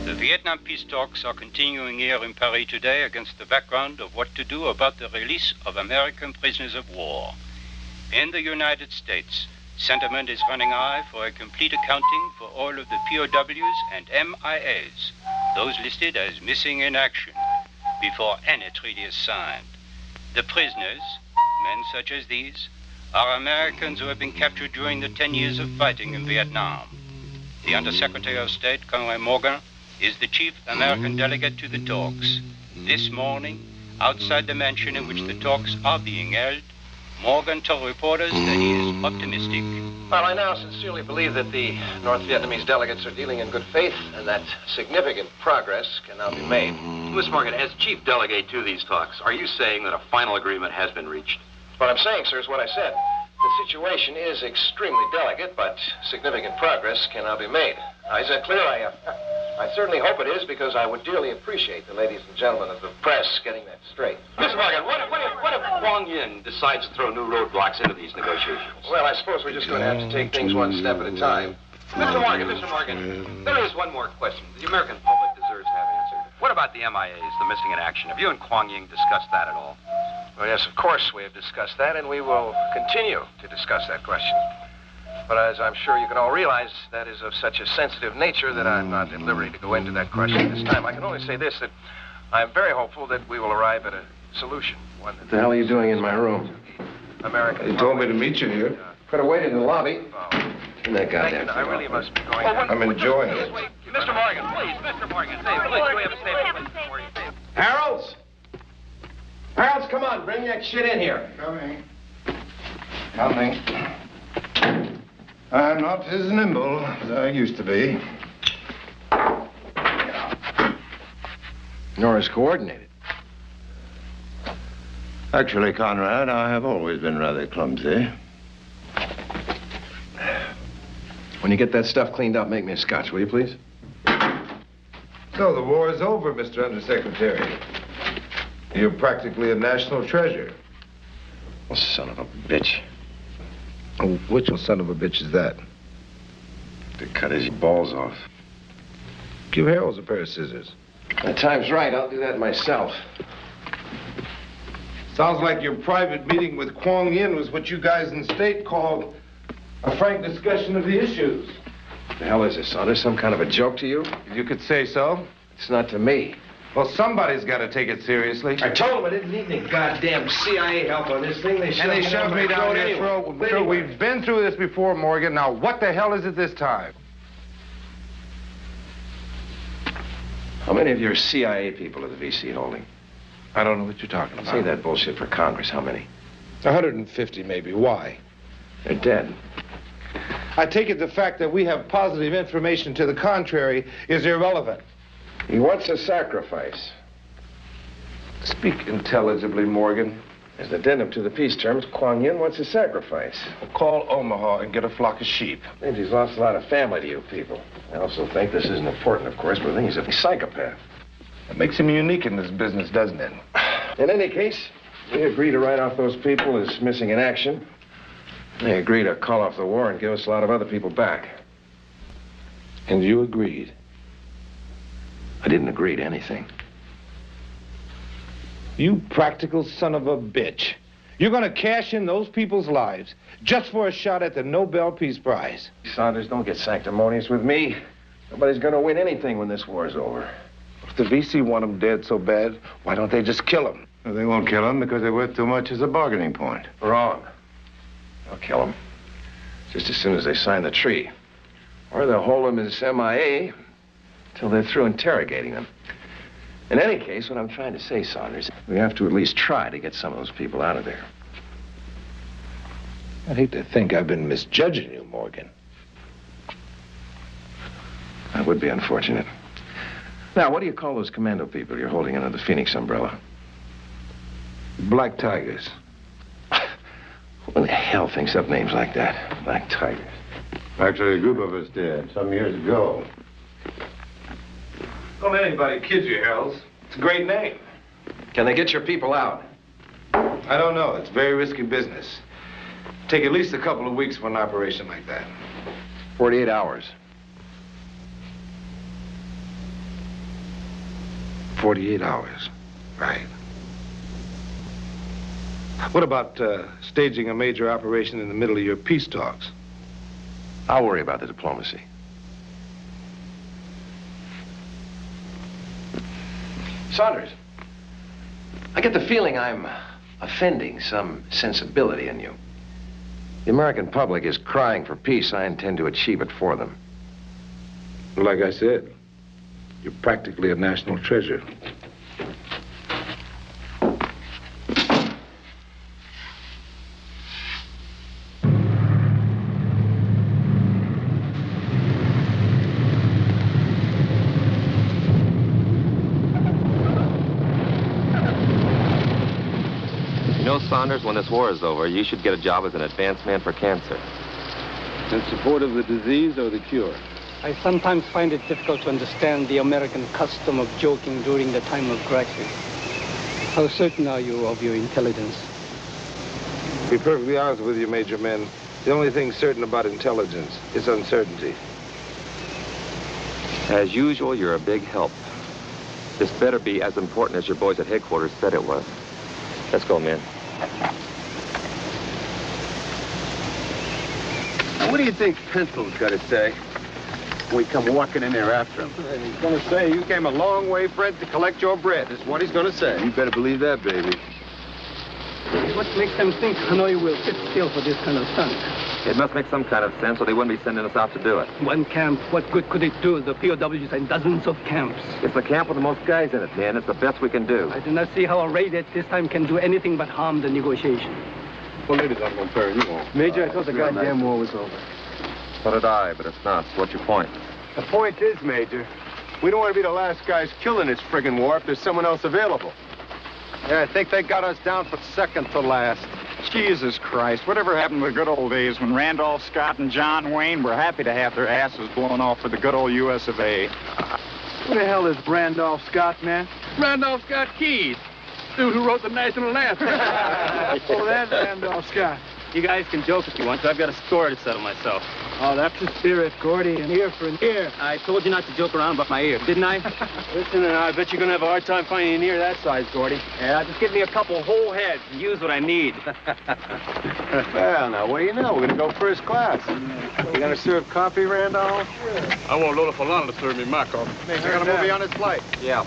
The Vietnam peace talks are continuing here in Paris today against the background of what to do about the release of American prisoners of war. In the United States, sentiment is running high for a complete accounting for all of the POWs and MIAs, those listed as missing in action, before any treaty is signed. The prisoners, men such as these, are Americans who have been captured during the 10 years of fighting in Vietnam. The Undersecretary of State, Colonel Morgan, is the chief American delegate to the talks. This morning, outside the mansion in which the talks are being held, Morgan told reporters that he is optimistic. Well, I now sincerely believe that the North Vietnamese delegates are dealing in good faith and that significant progress can now be made. Mr. Morgan, as chief delegate to these talks, are you saying that a final agreement has been reached? What I'm saying, sir, is what I said. The situation is extremely delicate, but significant progress can now be made. Now, is that clear? I certainly hope it is, because I would dearly appreciate the ladies and gentlemen of the press getting that straight. Mr. Morgan, what if Kwang Yin decides to throw new roadblocks into these negotiations? Well, I suppose we're just going to have to take things one step at a time. Mr. Morgan, there is one more question the American public deserves to have answered. What about the MIAs, the missing in action? Have you and Kwang Yin discussed that at all? Well, yes, of course we have discussed that, and we will continue to discuss that question. But as I'm sure you can all realize, that is of such a sensitive nature that I'm not at liberty to go into that question at this time. I can only say this, that I'm very hopeful that we will arrive at a solution. One that... What the hell are you doing in my room? American... You told me to meet you here. Could have waited in the lobby. In that goddamn I really must be going... I'm enjoying it. Mr. Morgan, please, Mr. Morgan, please, do we have a statement? Harold's! Harold's, come on, bring that shit in here. Coming. I'm not as nimble as I used to be. Nor as coordinated. Actually, Conrad, I have always been rather clumsy. When you get that stuff cleaned up, make me a scotch, will you, please? So the war is over, Mr. Undersecretary. You're practically a national treasure. Oh, son of a bitch. Oh, which son of a bitch is that? To cut his balls off. Give Harold a pair of scissors. The time's right. I'll do that myself. Sounds like your private meeting with Kwang Yin was what you guys in state called a frank discussion of the issues. The hell is this, Saunders? Some kind of a joke to you? You could say so. It's not to me. Well, somebody's got to take it seriously. I told them I didn't need any goddamn CIA help on this thing. They shoved me down your throat. Sure, we've been through this before, Morgan. Now, what the hell is it this time? How many of your CIA people are the VC holding? I don't know what you're talking about. Say that bullshit for Congress. How many? 150, maybe. Why? They're dead. I take it the fact that we have positive information to the contrary is irrelevant. He wants a sacrifice. Speak intelligibly, Morgan. As an addendum to the peace terms, Kwang Yin wants a sacrifice. Well, call Omaha and get a flock of sheep. Means he's lost a lot of family to you people. I also think this isn't important, of course, but I think he's a psychopath. That makes him unique in this business, doesn't it? In any case, we agree to write off those people as missing in action. They agree to call off the war and give us a lot of other people back. And you agreed? I didn't agree to anything. You practical son of a bitch. You're going to cash in those people's lives just for a shot at the Nobel Peace Prize. Saunders, don't get sanctimonious with me. Nobody's going to win anything when this war's over. If the VC want them dead so bad, why don't they just kill them? Well, they won't kill them because they're worth too much as a bargaining point. Wrong. They'll kill them just as soon as they sign the treaty. Or they'll hold them as MIA till they're through interrogating them. In any case, what I'm trying to say, Saunders, we have to at least try to get some of those people out of there. I hate to think I've been misjudging you, Morgan. That would be unfortunate. Now, what do you call those commando people you're holding under the Phoenix umbrella? Black Tigers. Who the hell thinks up names like that? Black Tigers. Actually, a group of us did, some years ago. Don't let anybody kid you, Harold. It's a great name. Can they get your people out? I don't know. It's very risky business. Take at least a couple of weeks for an operation like that. 48 hours. 48 hours. Right. What about staging a major operation in the middle of your peace talks? I'll worry about the diplomacy. Saunders, I get the feeling I'm offending some sensibility in you. The American public is crying for peace. I intend to achieve it for them. Like I said, you're practically a national treasure. You know, Saunders, when this war is over, you should get a job as an advanced man for cancer. In support of the disease or the cure? I sometimes find it difficult to understand the American custom of joking during the time of crisis. How certain are you of your intelligence? To be perfectly honest with you, Major Men, the only thing certain about intelligence is uncertainty. As usual, you're a big help. This better be as important as your boys at headquarters said it was. Let's go, men. Now, what do you think Pencil's got to say when we come walking in there after him? He's going to say you came a long way, Fred, to collect your bread. Is what he's going to say. You better believe that, baby. What makes them think Hanoi will sit still for this kind of stunt? It must make some kind of sense, or they wouldn't be sending us out to do it. One camp, what good could it do? The POWs and dozens of camps. It's the camp with the most guys in it, man. It's the best we can do. I do not see how a raid at this time can do anything but harm the negotiation. Well, ladies, I'm going to bury you all. Major, I thought the goddamn war was over. So did I, but it's not. So what's your point? The point is, Major, we don't want to be the last guys killing this friggin' war if there's someone else available. Yeah, I think they got us down for second to last. Jesus Christ, whatever happened to the good old days when Randolph Scott and John Wayne were happy to have their asses blown off for the good old U.S. of A. Who the hell is Randolph Scott, man? Randolph Scott Keys, dude who wrote the national anthem. Oh, that's Randolph Scott. You guys can joke if you want to. I've got a score to settle myself. Oh, that's the spirit, Gordy. An ear for an ear. I told you not to joke around about my ear, didn't I? Listen, I bet you're going to have a hard time finding an ear that size, Gordy. Yeah, just give me a couple whole heads and use what I need. Well, now, what do you know? We're going to go first class. You going to serve coffee, Randolph? I want Lola Falana to serve me my coffee. I got a movie on his flight. Yeah.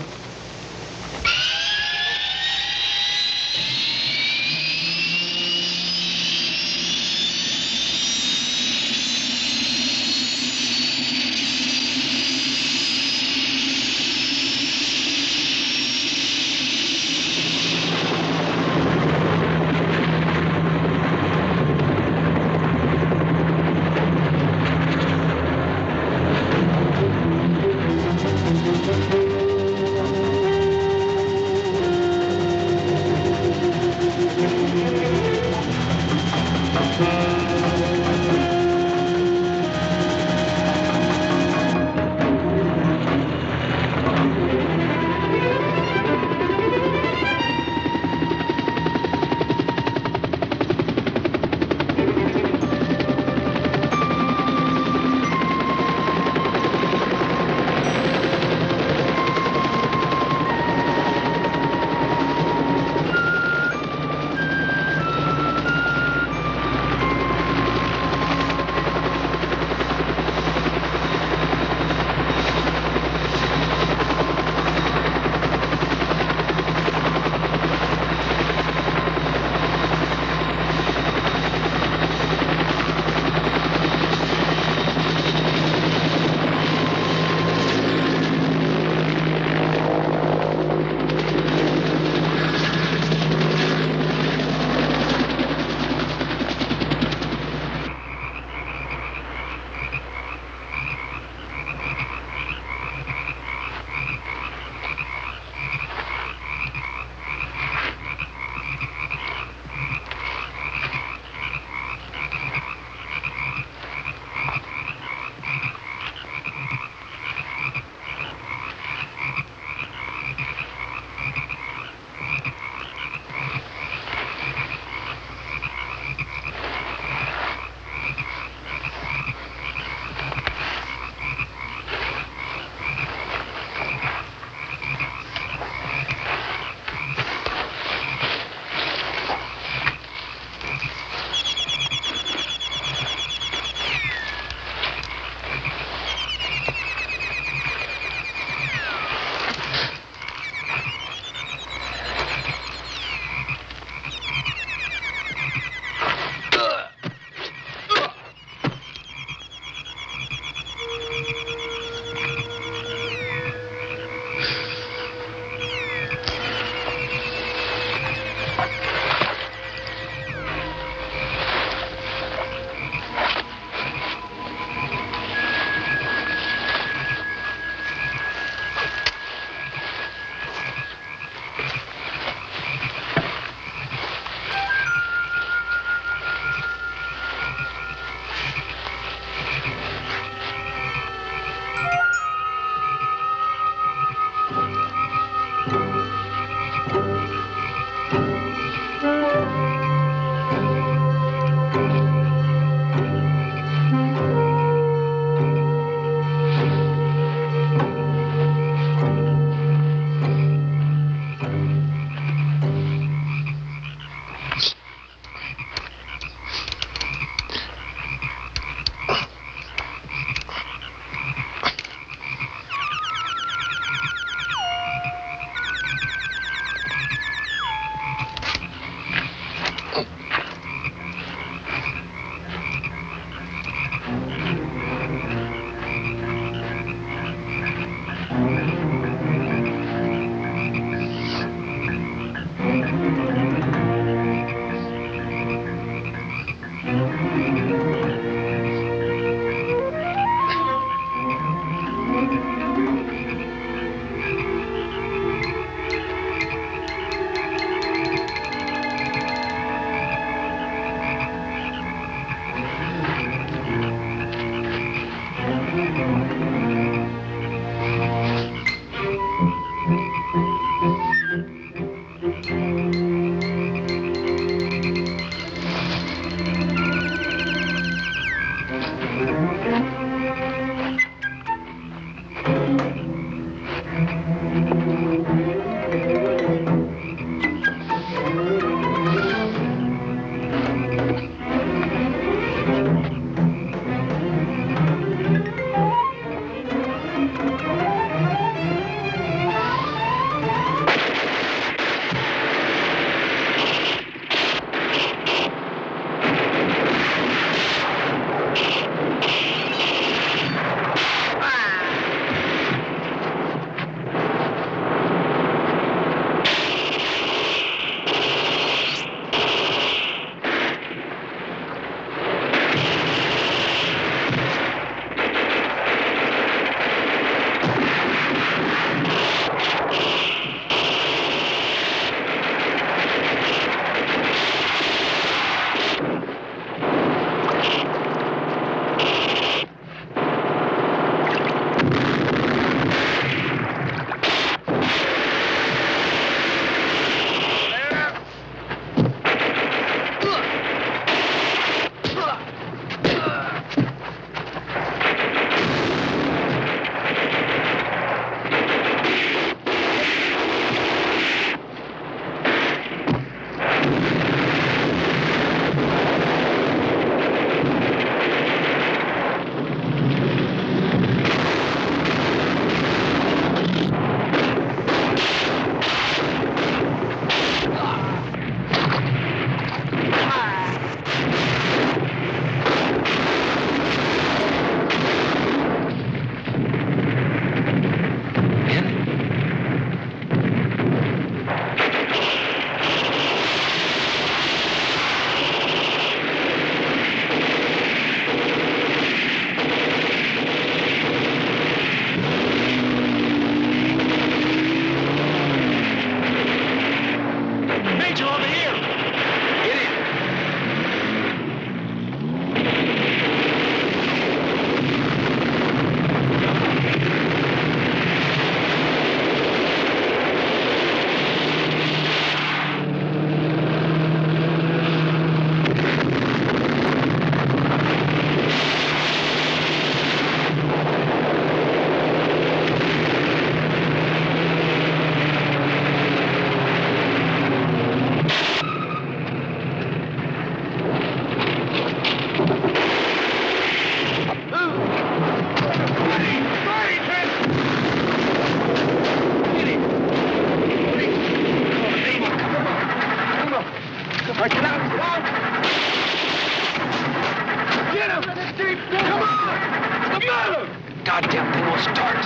Goddamn thing will start.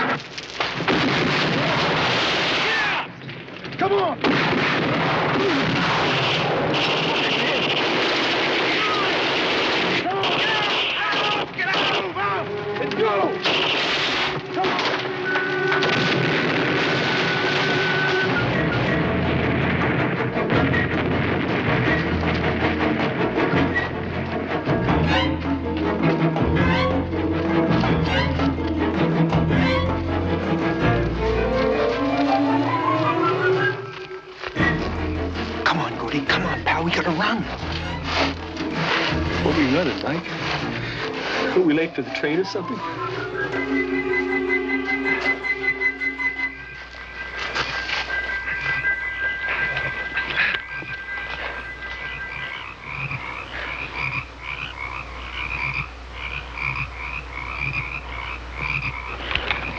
Yeah! Come on! Get out! Move out! Let's go! Come on! Come on, pal, we gotta run. What are we running, Mike? Are we late for the train or something?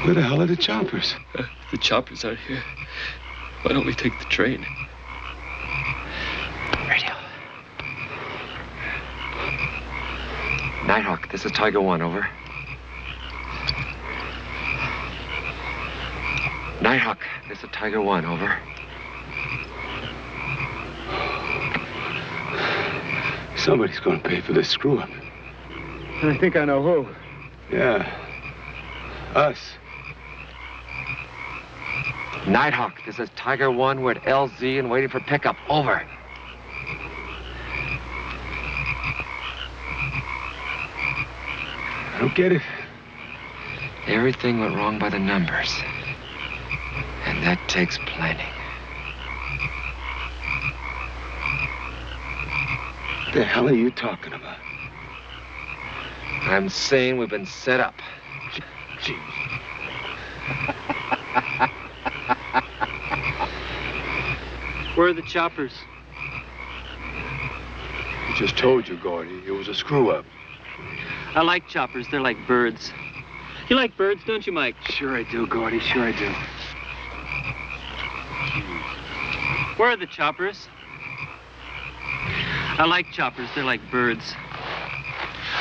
Where the hell are the choppers? The choppers aren't here. Why don't we take the train? Radio. Nighthawk, this is Tiger 1, over. Nighthawk, this is Tiger 1, over. Somebody's gonna pay for this screw-up. I think I know who. Yeah. Us. Nighthawk, this is Tiger 1. We're at LZ and waiting for pickup. Over. I don't get it. Everything went wrong by the numbers. And that takes planning. What the hell are you talking about? I'm saying we've been set up. Gee. Where are the choppers? I just told you, Gordy. It was a screw-up. I like choppers. They're like birds. You like birds, don't you, Mike? Sure I do, Gordy. Sure I do. Where are the choppers? I like choppers. They're like birds.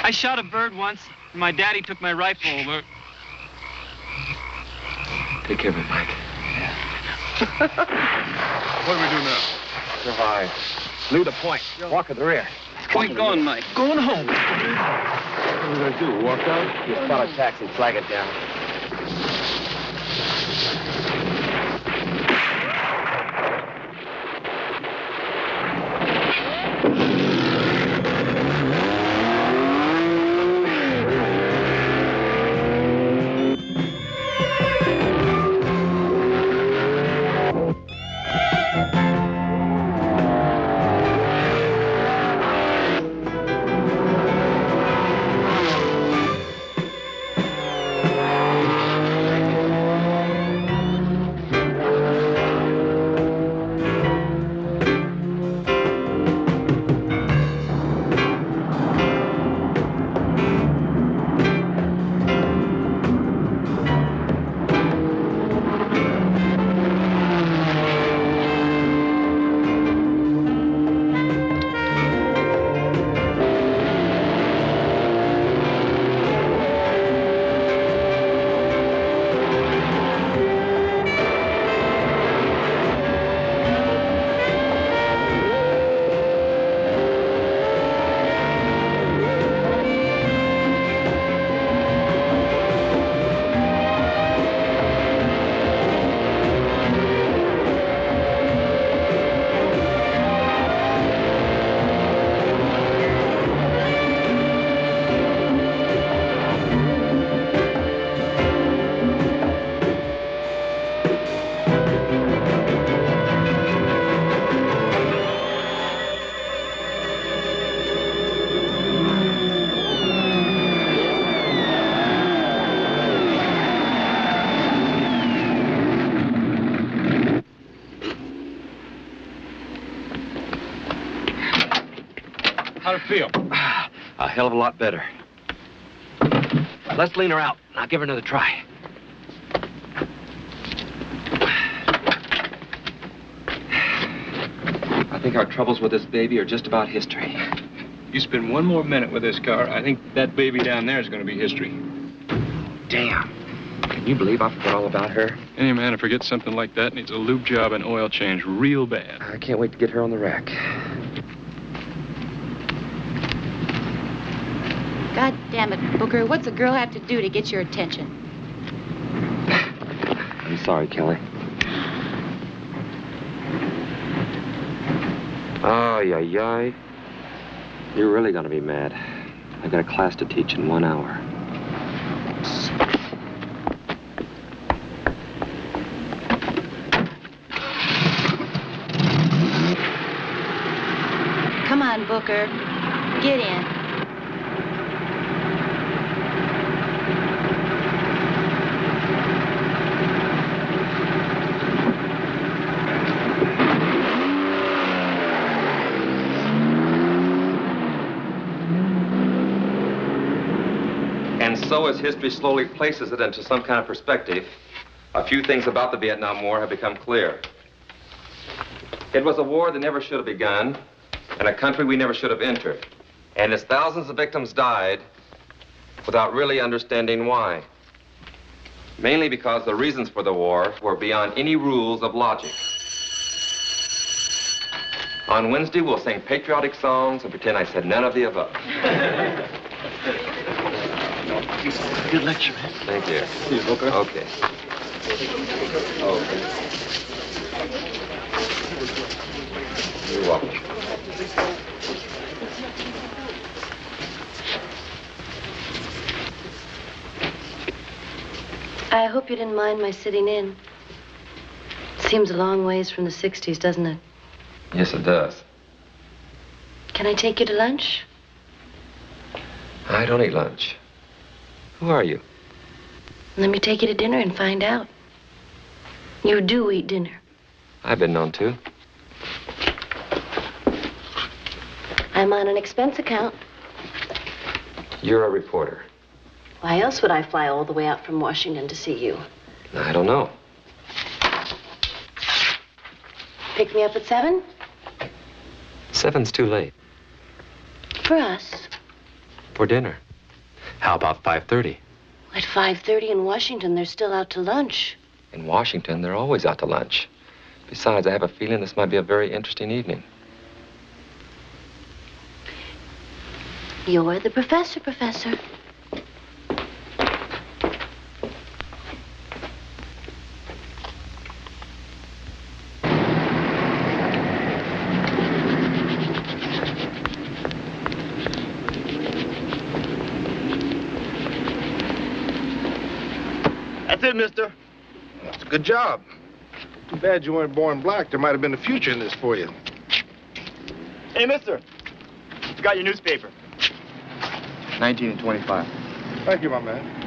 I shot a bird once, and my daddy took my rifle over. Take care of it, Mike. What do we do now? Survive. Lead the point. Walk at the rear. Point going, Mike. Going home. What are we going to do, walk out? You spot a taxi, flag it down. How'd it feel? A hell of a lot better. Let's lean her out, and I'll give her another try. I think our troubles with this baby are just about history. You spend one more minute with this car, I think that baby down there is going to be history. Damn. Can you believe I forgot all about her? Any man who forgets something like that needs a lube job and oil change real bad. I can't wait to get her on the rack. God damn it, Booker. What's a girl have to do to get your attention? I'm sorry, Kelly. Ay, ay, ay. You're really gonna be mad. I've got a class to teach in 1 hour. Come on, Booker. Get in. And so, as history slowly places it into some kind of perspective, a few things about the Vietnam War have become clear. It was a war that never should have begun, and a country we never should have entered. And its thousands of victims died without really understanding why. Mainly because the reasons for the war were beyond any rules of logic. On Wednesday, we'll sing patriotic songs and pretend I said none of the above. Good lecture, man. Thank you. See you, Booker. Okay. Okay. You're welcome. I hope you didn't mind my sitting in. Seems a long ways from the 60s, doesn't it? Yes, it does. Can I take you to lunch? I don't eat lunch. Who are you? Let me take you to dinner and find out. You do eat dinner. I've been known to. I'm on an expense account. You're a reporter. Why else would I fly all the way out from Washington to see you? I don't know. Pick me up at 7? 7's too late. For us. For dinner. How about 5:30? At 5:30 in Washington, they're still out to lunch. In Washington, they're always out to lunch. Besides, I have a feeling this might be a very interesting evening. You're the professor. That's it, mister. That's a good job. Too bad you weren't born black. There might have been a future in this for you. Hey, mister. Got your newspaper. 19 and 25. Thank you, my man.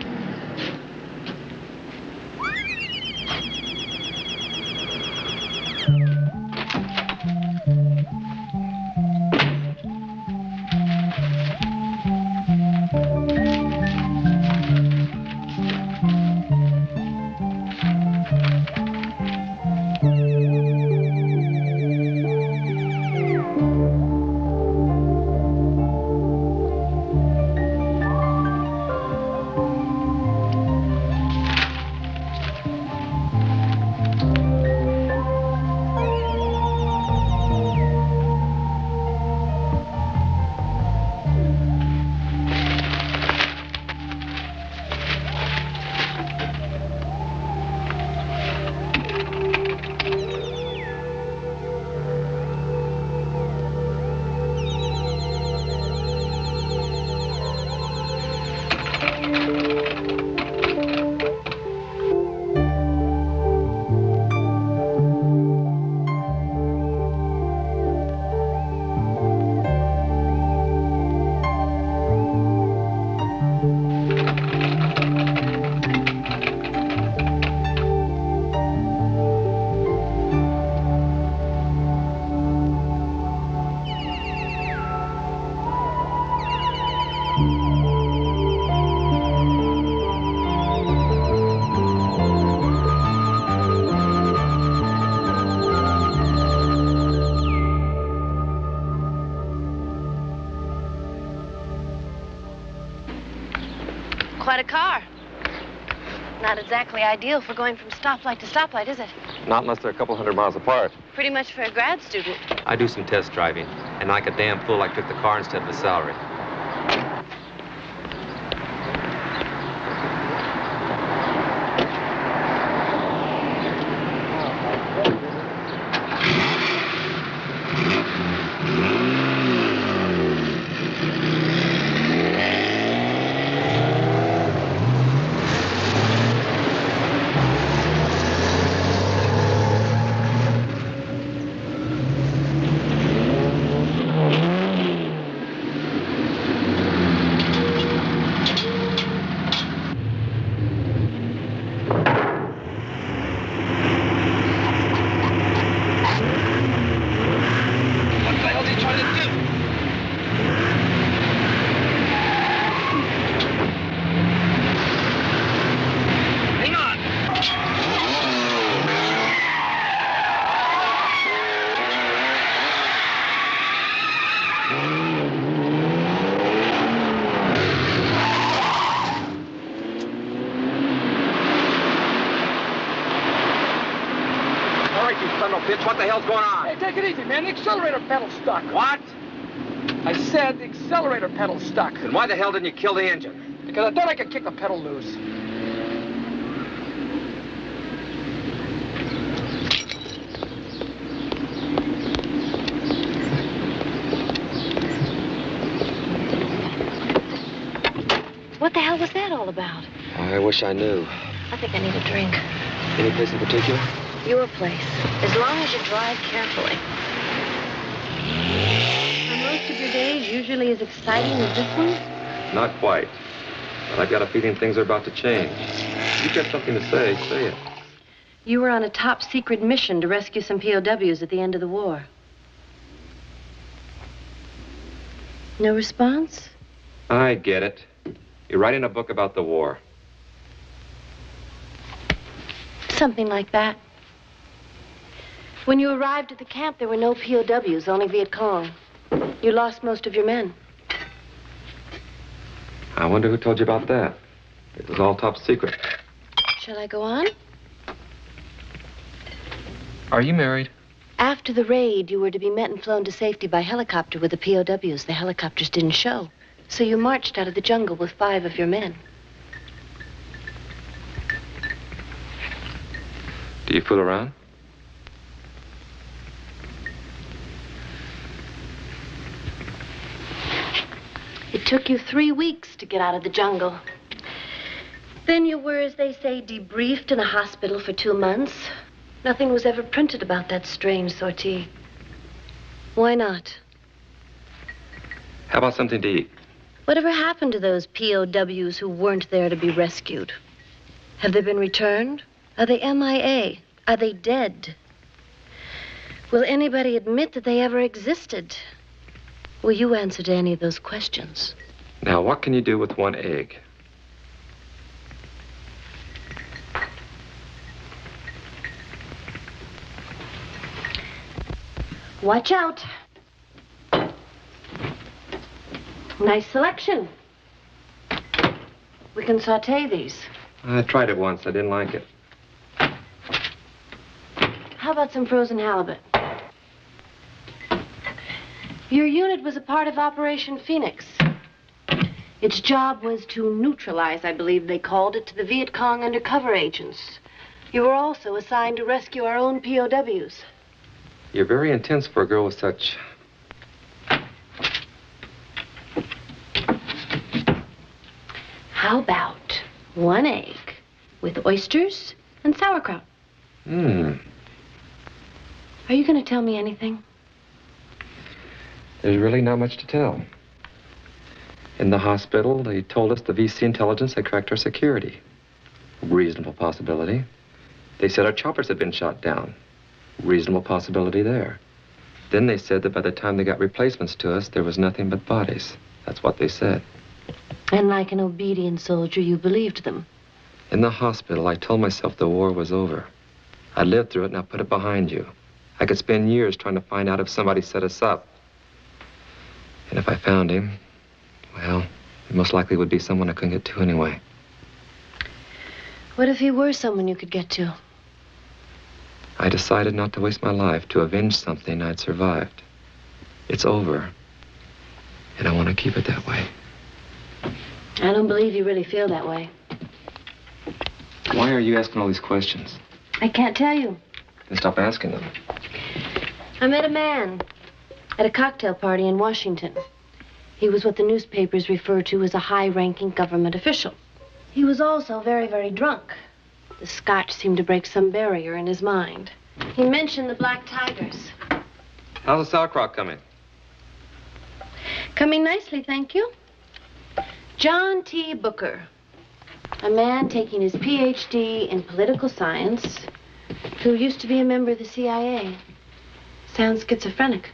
Quite a car. Not exactly ideal for going from stoplight to stoplight, is it? Not unless they're a couple hundred miles apart. Pretty much for a grad student. I do some test driving, and like a damn fool, I took the car instead of the salary. What the hell's going on? Hey, take it easy, man. The accelerator pedal's stuck. What? I said the accelerator pedal's stuck. Then why the hell didn't you kill the engine? Because I thought I could kick the pedal loose. What the hell was that all about? I wish I knew. I think I need a drink. Any place in particular? Your place. As long as you drive carefully. Are most of your days usually as exciting as this one? Not quite. But I've got a feeling things are about to change. If you've got something to say, say it. You were on a top secret mission to rescue some POWs at the end of the war. No response? I get it. You're writing a book about the war. Something like that. When you arrived at the camp, there were no POWs, only Viet Cong. You lost most of your men. I wonder who told you about that. It was all top secret. Shall I go on? Are you married? After the raid, you were to be met and flown to safety by helicopter with the POWs. The helicopters didn't show. So you marched out of the jungle with 5 of your men. Do you fool around? It took you 3 weeks to get out of the jungle. Then you were, as they say, debriefed in a hospital for 2 months. Nothing was ever printed about that strange sortie. Why not? How about something to eat? Whatever happened to those POWs who weren't there to be rescued? Have they been returned? Are they MIA? Are they dead? Will anybody admit that they ever existed? Will you answer to any of those questions? Now, what can you do with 1 egg? Watch out. Nice selection. We can saute these. I tried it once. I didn't like it. How about some frozen halibut? Your unit was a part of Operation Phoenix. Its job was to neutralize, I believe they called it, to the Viet Cong undercover agents. You were also assigned to rescue our own POWs. You're very intense for a girl with such... How about 1 egg with oysters and sauerkraut? There's Are you going to tell me anything? really not much to tell. In the hospital, they told us the VC intelligence had cracked our security. Reasonable possibility. They said our choppers had been shot down. Reasonable possibility there. Then they said that by the time they got replacements to us, there was nothing but bodies. That's what they said. And like an obedient soldier, you believed them. In the hospital, I told myself the war was over. I lived through it and I put it behind you. I could spend years trying to find out if somebody set us up. And if I found him, well, it most likely would be someone I couldn't get to anyway. What if he were someone you could get to? I decided not to waste my life to avenge something I'd survived. It's over, and I want to keep it that way. I don't believe you really feel that way. Why are you asking all these questions? I can't tell you. Then stop asking them. I met a man at a cocktail party in Washington. He was what the newspapers refer to as a high-ranking government official. He was also very, very drunk. The scotch seemed to break some barrier in his mind. He mentioned the black tigers. How's the sauerkraut coming? Coming nicely, thank you. John T. Booker, a man taking his PhD in political science, who used to be a member of the CIA. Sounds schizophrenic.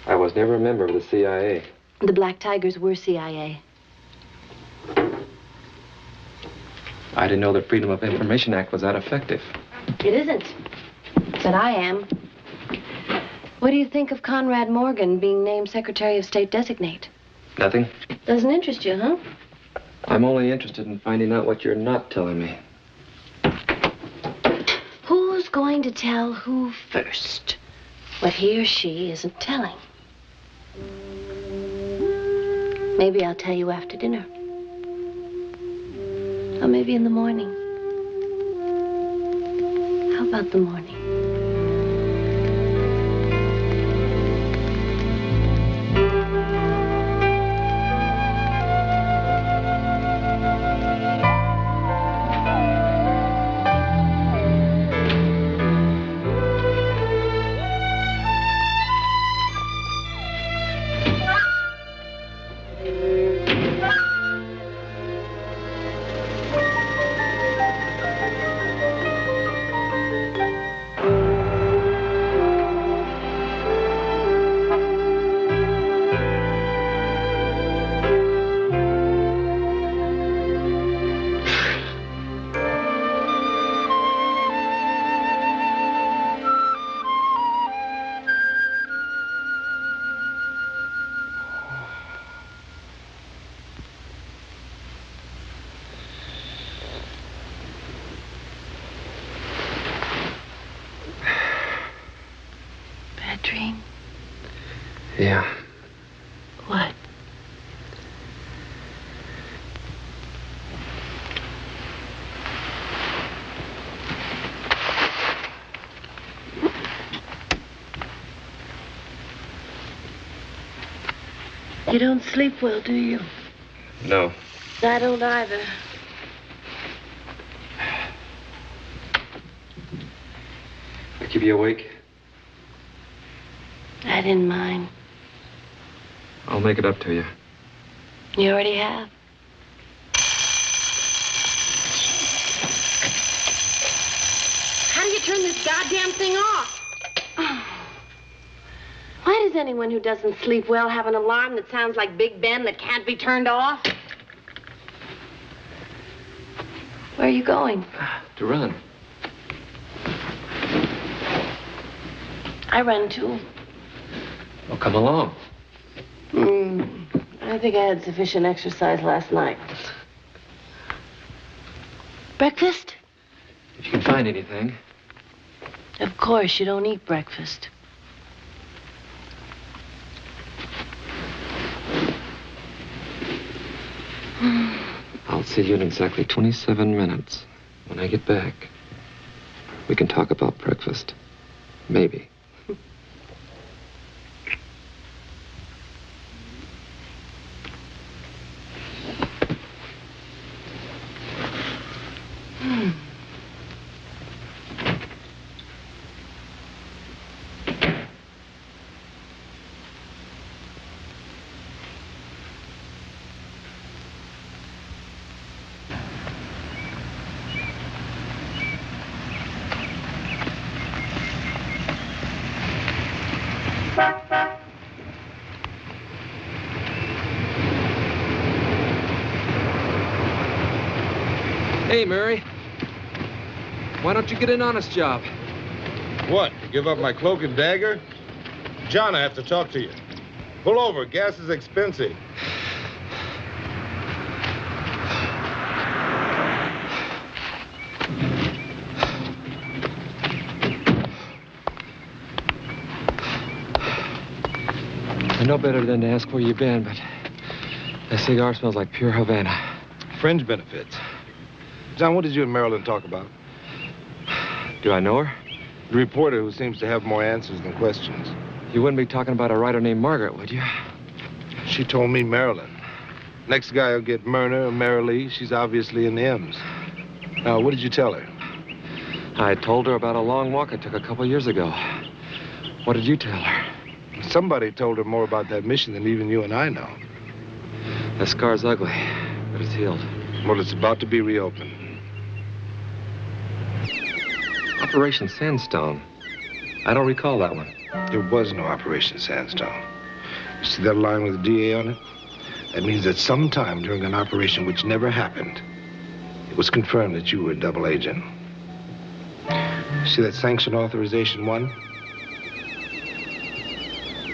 I was never a member of the CIA. The Black Tigers were CIA. I didn't know the Freedom of Information Act was that effective. It isn't, but I am. What do you think of Conrad Morgan being named Secretary of State Designate? Nothing. Doesn't interest you, huh? I'm only interested in finding out what you're not telling me. Who's going to tell who first? What he or she isn't telling. Maybe I'll tell you after dinner. Or maybe in the morning. How about the morning? You don't sleep well, do you? No. I don't either. I keep you awake? I didn't mind. I'll make it up to you. You already have. How do you turn this goddamn thing off? Why does anyone who doesn't sleep well have an alarm that sounds like Big Ben that can't be turned off? Where are you going? To run. I run too. Well, come along. I think I had sufficient exercise last night. Breakfast? If you can find anything. Of course, you don't eat breakfast. I'll see you in exactly 27 minutes. When I get back, we can talk about breakfast. Maybe. Hey, Mary. Why don't you get an honest job? What? Give up my cloak and dagger? John, I have to talk to you. Pull over. Gas is expensive. I know better than to ask where you've been, but that cigar smells like pure Havana. Fringe benefits. John, what did you and Marilyn talk about? Do I know her? The reporter who seems to have more answers than questions. You wouldn't be talking about a writer named Margaret, would you? She told me Marilyn. Next guy will get Myrna or Marilee. She's obviously in the M's. Now, what did you tell her? I told her about a long walk I took a couple years ago. What did you tell her? Somebody told her more about that mission than even you and I know. The scar's ugly, but it's healed. Well, it's about to be reopened. Operation Sandstone. I don't recall that one. There was no Operation Sandstone. You see that line with the DA on it? That means that sometime during an operation which never happened, it was confirmed that you were a double agent. See that sanction authorization one?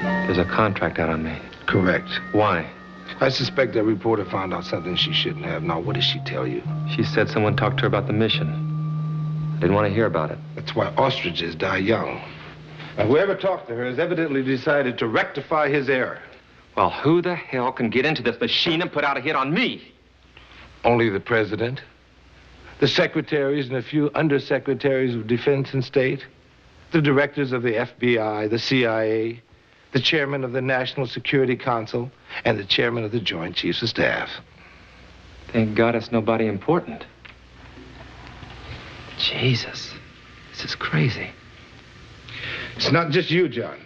There's a contract out on me. Correct. Why? I suspect that reporter found out something she shouldn't have. Now, what did she tell you? She said someone talked to her about the mission. I didn't want to hear about it. That's why ostriches die young. And whoever talked to her has evidently decided to rectify his error. Well, who the hell can get into this machine and put out a hit on me? Only the president, the secretaries and a few undersecretaries of defense and state, the directors of the FBI, the CIA, the chairman of the National Security Council, and the chairman of the Joint Chiefs of Staff. Thank God it's nobody important. Jesus, this is crazy. It's not just you, John.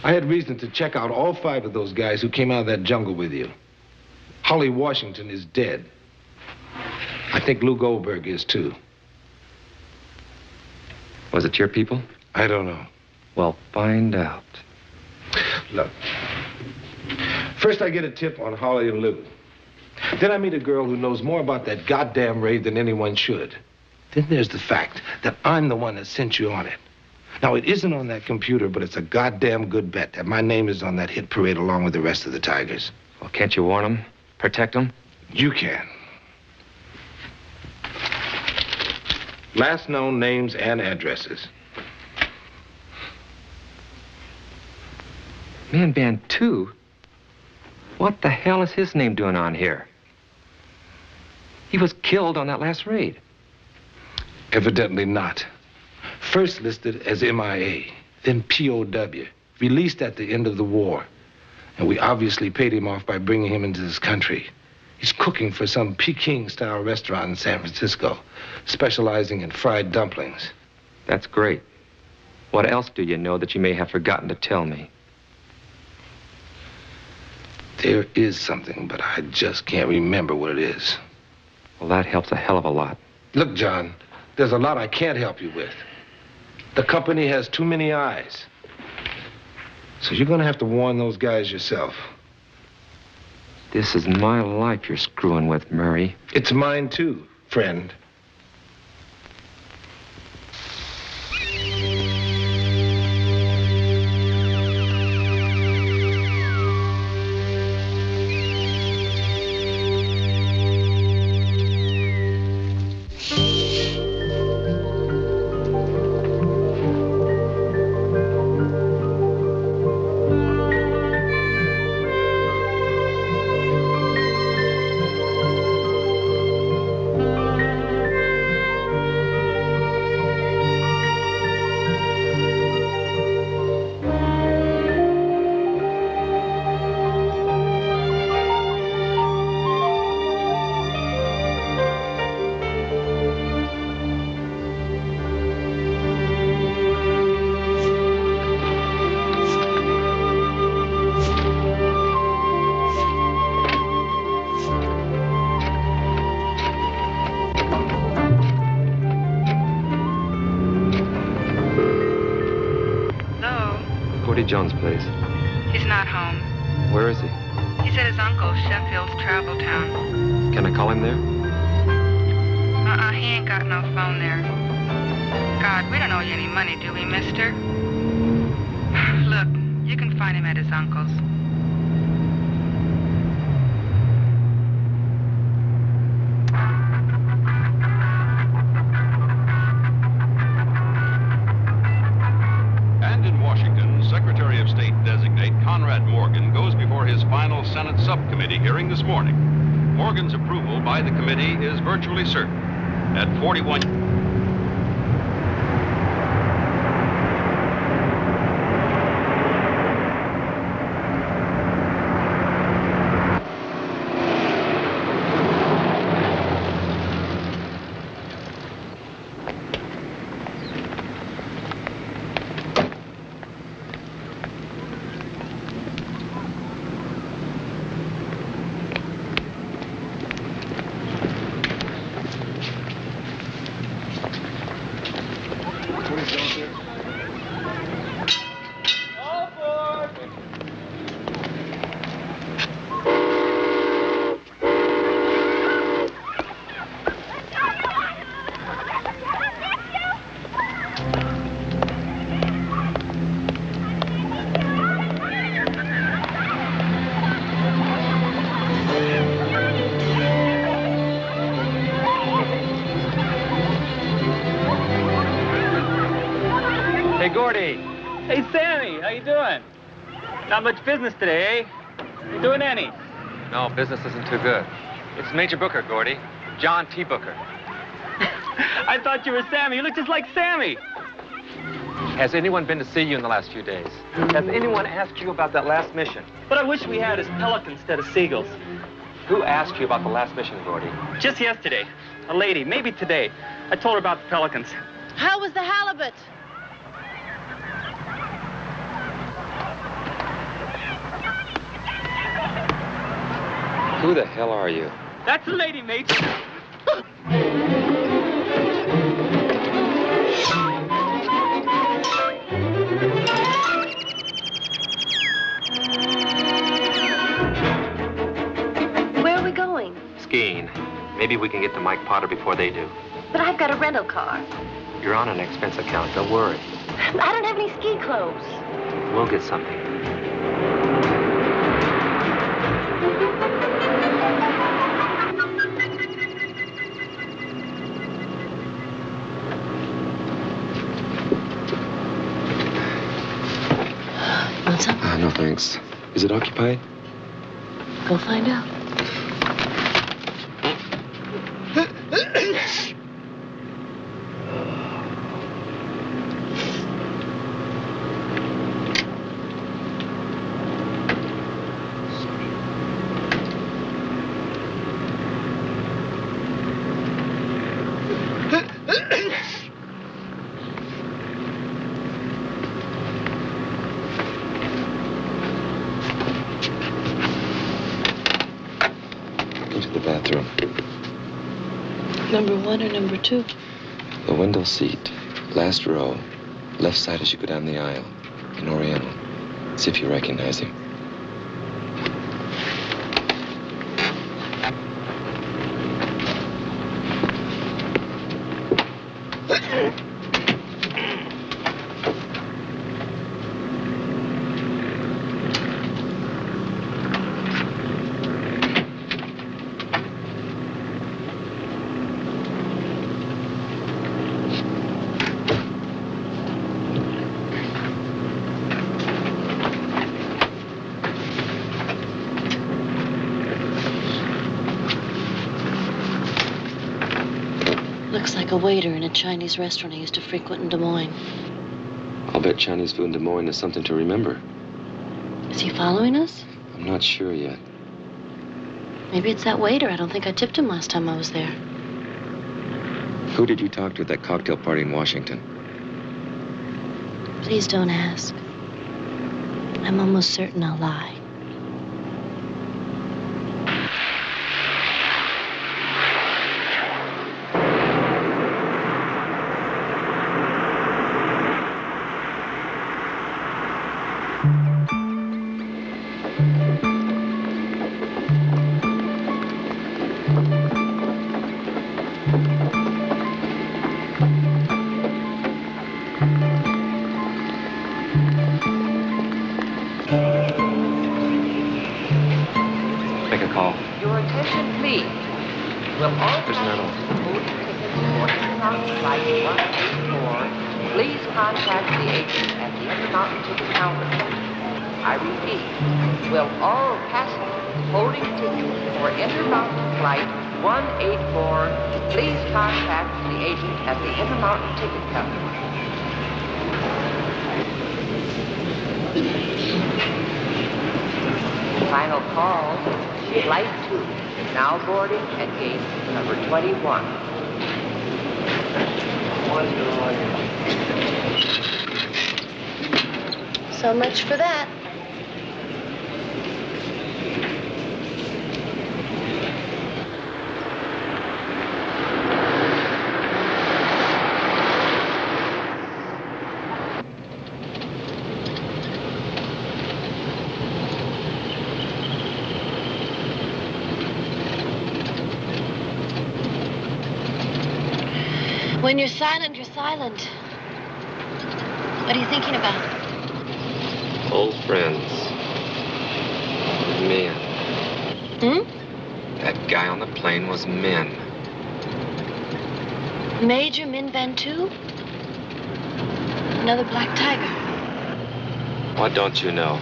I had reason to check out all 5 of those guys who came out of that jungle with you. Holly Washington is dead. I think Lou Goldberg is, too. Was it your people? I don't know. Well, find out. Look, first I get a tip on Holly and Lou. Then I meet a girl who knows more about that goddamn raid than anyone should. Then there's the fact that I'm the one that sent you on it. Now, it isn't on that computer, but it's a goddamn good bet that my name is on that hit parade along with the rest of the Tigers. Well, can't you warn them? Protect them? You can. Last known names and addresses. Man Band 2? What the hell is his name doing on here? He was killed on that last raid. Evidently not. First listed as MIA, then POW, released at the end of the war. And we obviously paid him off by bringing him into this country. He's cooking for some Peking-style restaurant in San Francisco, specializing in fried dumplings. That's great. What else do you know that you may have forgotten to tell me? There is something, but I just can't remember what it is. Well, that helps a hell of a lot. Look, John, there's a lot I can't help you with. The company has too many eyes. So you're gonna have to warn those guys yourself. This is my life you're screwing with, Murray. It's mine too, friend. Jones, please. He's not home. Where is he? He's at his uncle's, Sheffield's travel town. Can I call him there? He ain't got no phone there. God, we don't owe you any money, do we, mister? Look, you can find him at his uncle's. Secretary of State designate Conrad Morgan goes before his final Senate subcommittee hearing this morning. Morgan's approval by the committee is virtually certain. At 41... Hey, Sammy, how you doing? Not much business today, eh? You doing any? No, business isn't too good. It's Major Booker, Gordy. John T. Booker. I thought you were Sammy. You look just like Sammy. Has anyone been to see you in the last few days? Has anyone asked you about that last mission? What I wish we had is pelicans instead of seagulls. Who asked you about the last mission, Gordy? Just yesterday. A lady, maybe today. I told her about the pelicans. How was the halibut? Who the hell are you? That's the lady, mate. Where are we going? Skiing. Maybe we can get to Mike Potter before they do. But I've got a rental car. You're on an expense account. Don't worry. I don't have any ski clothes. We'll get something. Want some? No, thanks. Is it occupied? Go find out. 1 or number 2? The window seat, last row, left side as you go down the aisle, in Oriental. See if you recognize him. Looks like a waiter in a Chinese restaurant I used to frequent in Des Moines. I'll bet Chinese food in Des Moines is something to remember. Is he following us? I'm not sure yet. Maybe it's that waiter. I don't think I tipped him last time I was there. Who did you talk to at that cocktail party in Washington? Please don't ask. I'm almost certain I'll lie. Make a call. Your attention, please. Will all There's another one. flight 184 please contact the agent at the Intermountain ticket counter? I repeat, will all passengers holding tickets for Intermountain flight 184 please contact the agent at the Intermountain ticket counter? Final call, flight 2, now boarding at gate number 21. So much for that. When you're silent, you're silent. What are you thinking about? Old friends. Men. That guy on the plane was men. Major Min Van Tu? Another black tiger. What don't you know?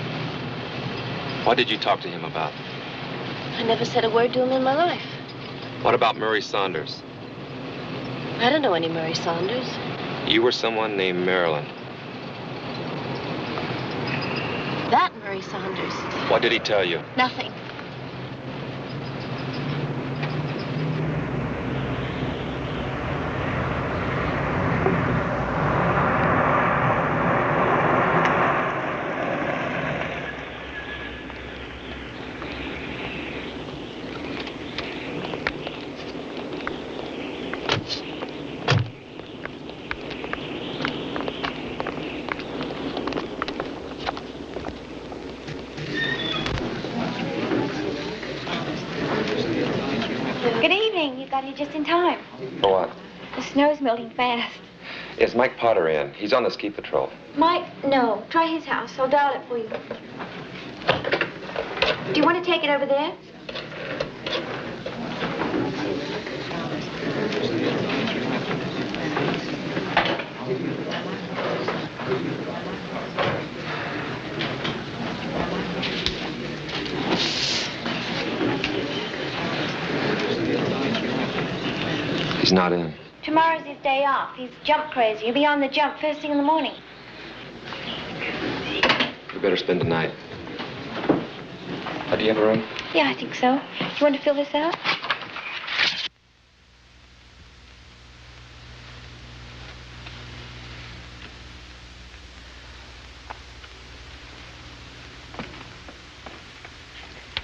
What did you talk to him about? I never said a word to him in my life. What about Murray Saunders? I don't know any Murray Saunders. You were someone named Marilyn. That Murray Saunders. What did he tell you? Nothing. Good evening. You got here just in time. For what? The snow's melting fast. Is Mike Potter in? He's on the ski patrol. Mike, no. Try his house. I'll dial it for you. Do you want to take it over there? He's not in. Tomorrow's his day off. He's jump crazy. He'll be on the jump first thing in the morning. We better spend the night. Do you have a room? Yeah, I think so. You want to fill this out?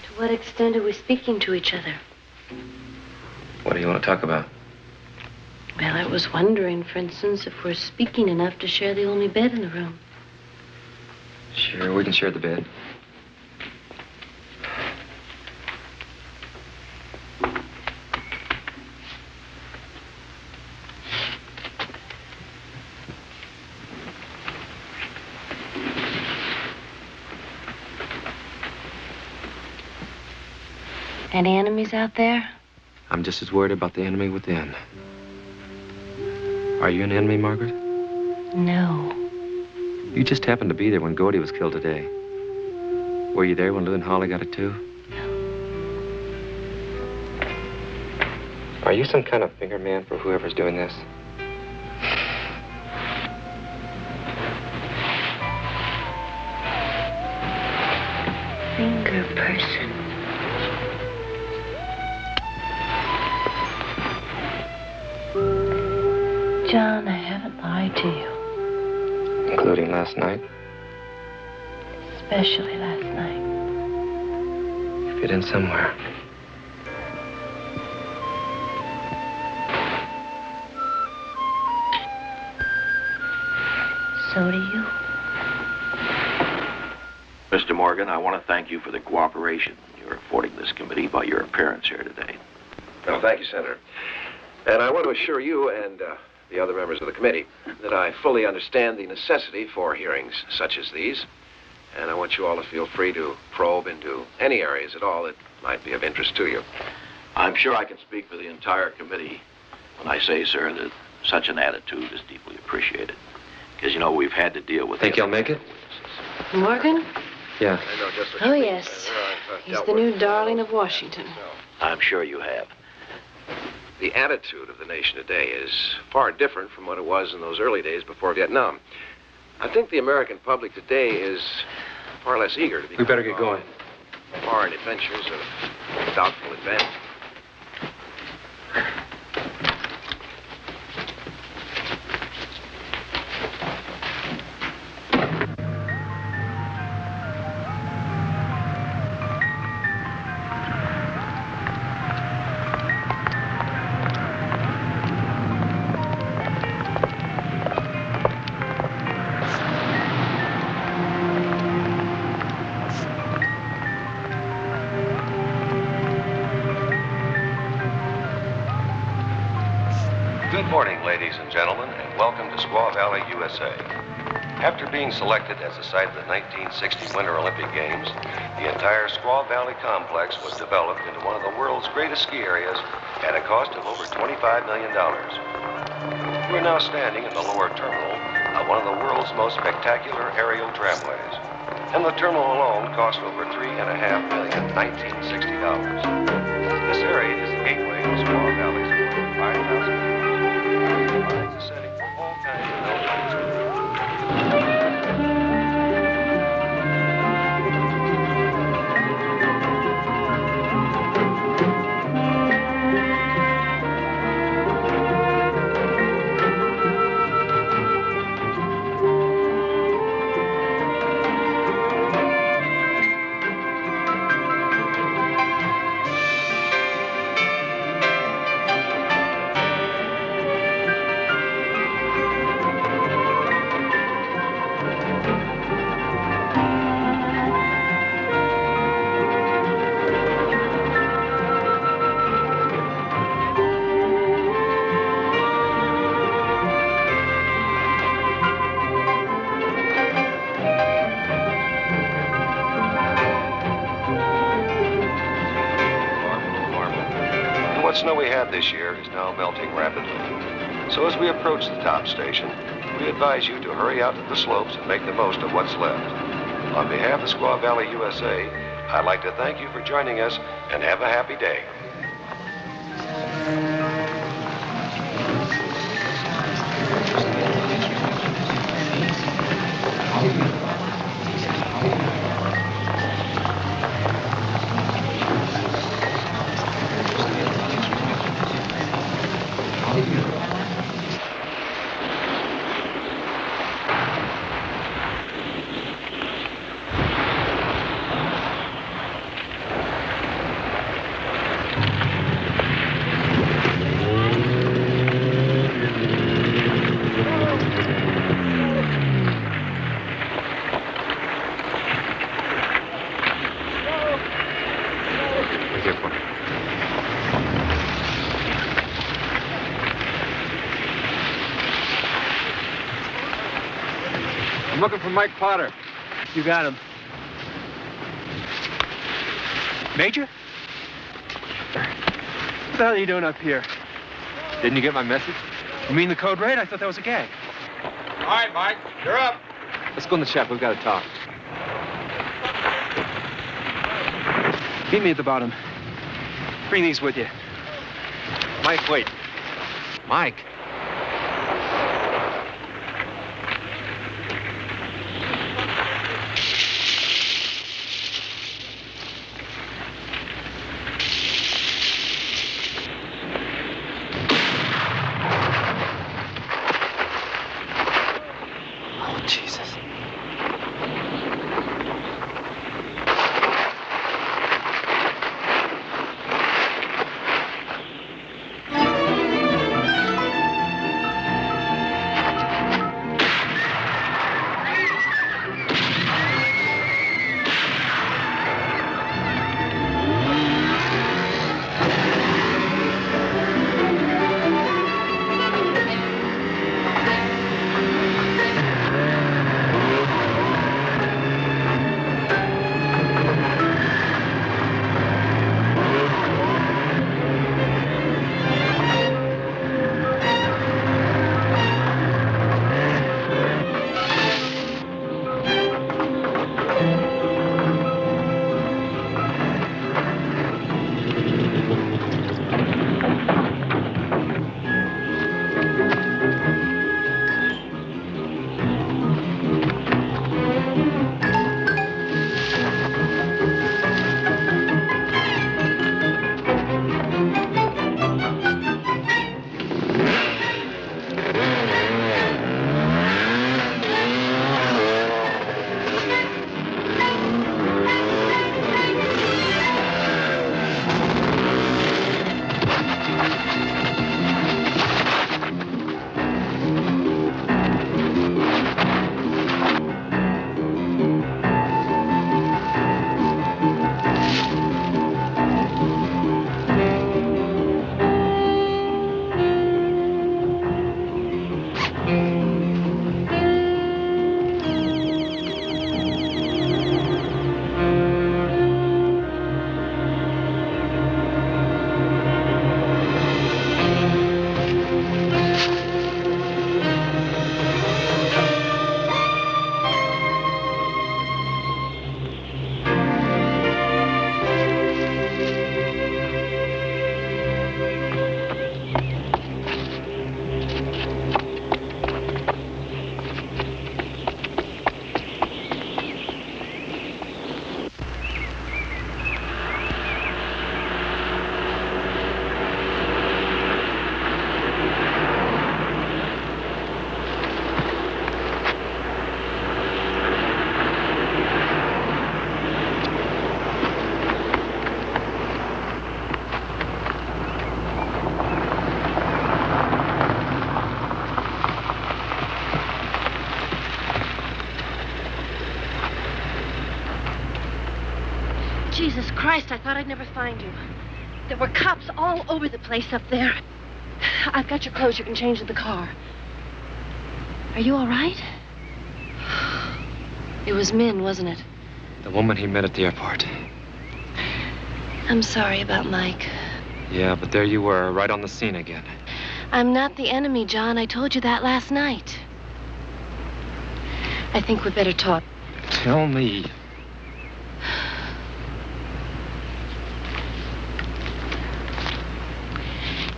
To what extent are we speaking to each other? What do you want to talk about? Well, I was wondering, for instance, if we're speaking enough to share the only bed in the room. Sure, we can share the bed. Any enemies out there? I'm just as worried about the enemy within. Are you an enemy, Margaret? No. You just happened to be there when Gordy was killed today. Were you there when Lou and Holly got it too? No. Are you some kind of finger man for whoever's doing this? Finger person. John, I haven't lied to you. Including last night? Especially last night. You fit in somewhere. So do you. Mr. Morgan, I want to thank you for the cooperation you're affording this committee by your appearance here today. Well, thank you, Senator. And I want to assure you and the other members of the committee that I fully understand the necessity for hearings such as these. And I want you all to feel free to probe into any areas at all that might be of interest to you. I'm sure I can speak for the entire committee when I say, sir, that such an attitude is deeply appreciated. Because, you know, we've had to deal with... Think you'll make it? Morgan? Yeah. I know just what Oh, you mean, yes. Senator. I've He's dealt the with new darling of Washington. I'm sure you have. The attitude of the nation today is far different from what it was in those early days before Vietnam. I think the American public today is far less eager to be... We better get going. Foreign adventures of doubtful advantage. Good morning, ladies and gentlemen, and welcome to Squaw Valley, USA. After being selected as the site of the 1960 Winter Olympic Games, the entire Squaw Valley complex was developed into one of the world's greatest ski areas at a cost of over $25 million. We're now standing in the lower terminal of one of the world's most spectacular aerial tramways. And the terminal alone cost over $3.5 million, $1960. This area is the gateway to Squaw Valley's more than 5,000 acres. Provides a setting for all kinds of snow we had this year is now melting rapidly. So as we approach the top station, we advise you to hurry out to the slopes and make the most of what's left. On behalf of Squaw Valley, USA, I'd like to thank you for joining us and have a happy day. looking for Mike Potter. You got him. Major? What the hell are you doing up here? Didn't you get my message? You mean the code red? I thought that was a gag. All right, Mike, you're up. Let's go in the shack. We've got to talk. Meet me at the bottom. Bring these with you. Mike, wait. Mike. Jesus Christ, I thought I'd never find you. There were cops all over the place up there. I've got your clothes. You can change in the car. Are you all right? It was Min, wasn't it? The woman he met at the airport. I'm sorry about Mike. Yeah, but there you were, right on the scene again. I'm not the enemy, John. I told you that last night. I think we'd better talk. Tell me.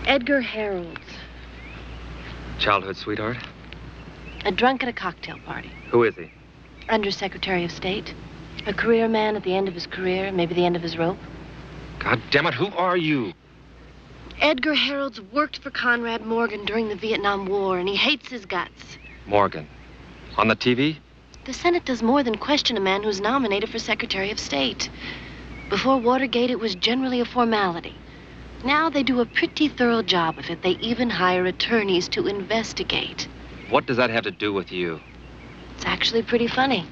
Edgar Harold. Childhood sweetheart? A drunk at a cocktail party. Who is he? Undersecretary of State. A career man at the end of his career, maybe the end of his rope. God damn it, who are you? Edgar Harold's worked for Conrad Morgan during the Vietnam War, and he hates his guts. Morgan. On the TV? The Senate does more than question a man who's nominated for Secretary of State. Before Watergate, it was generally a formality. Now they do a pretty thorough job of it. They even hire attorneys to investigate. What does that have to do with you? It's actually pretty funny.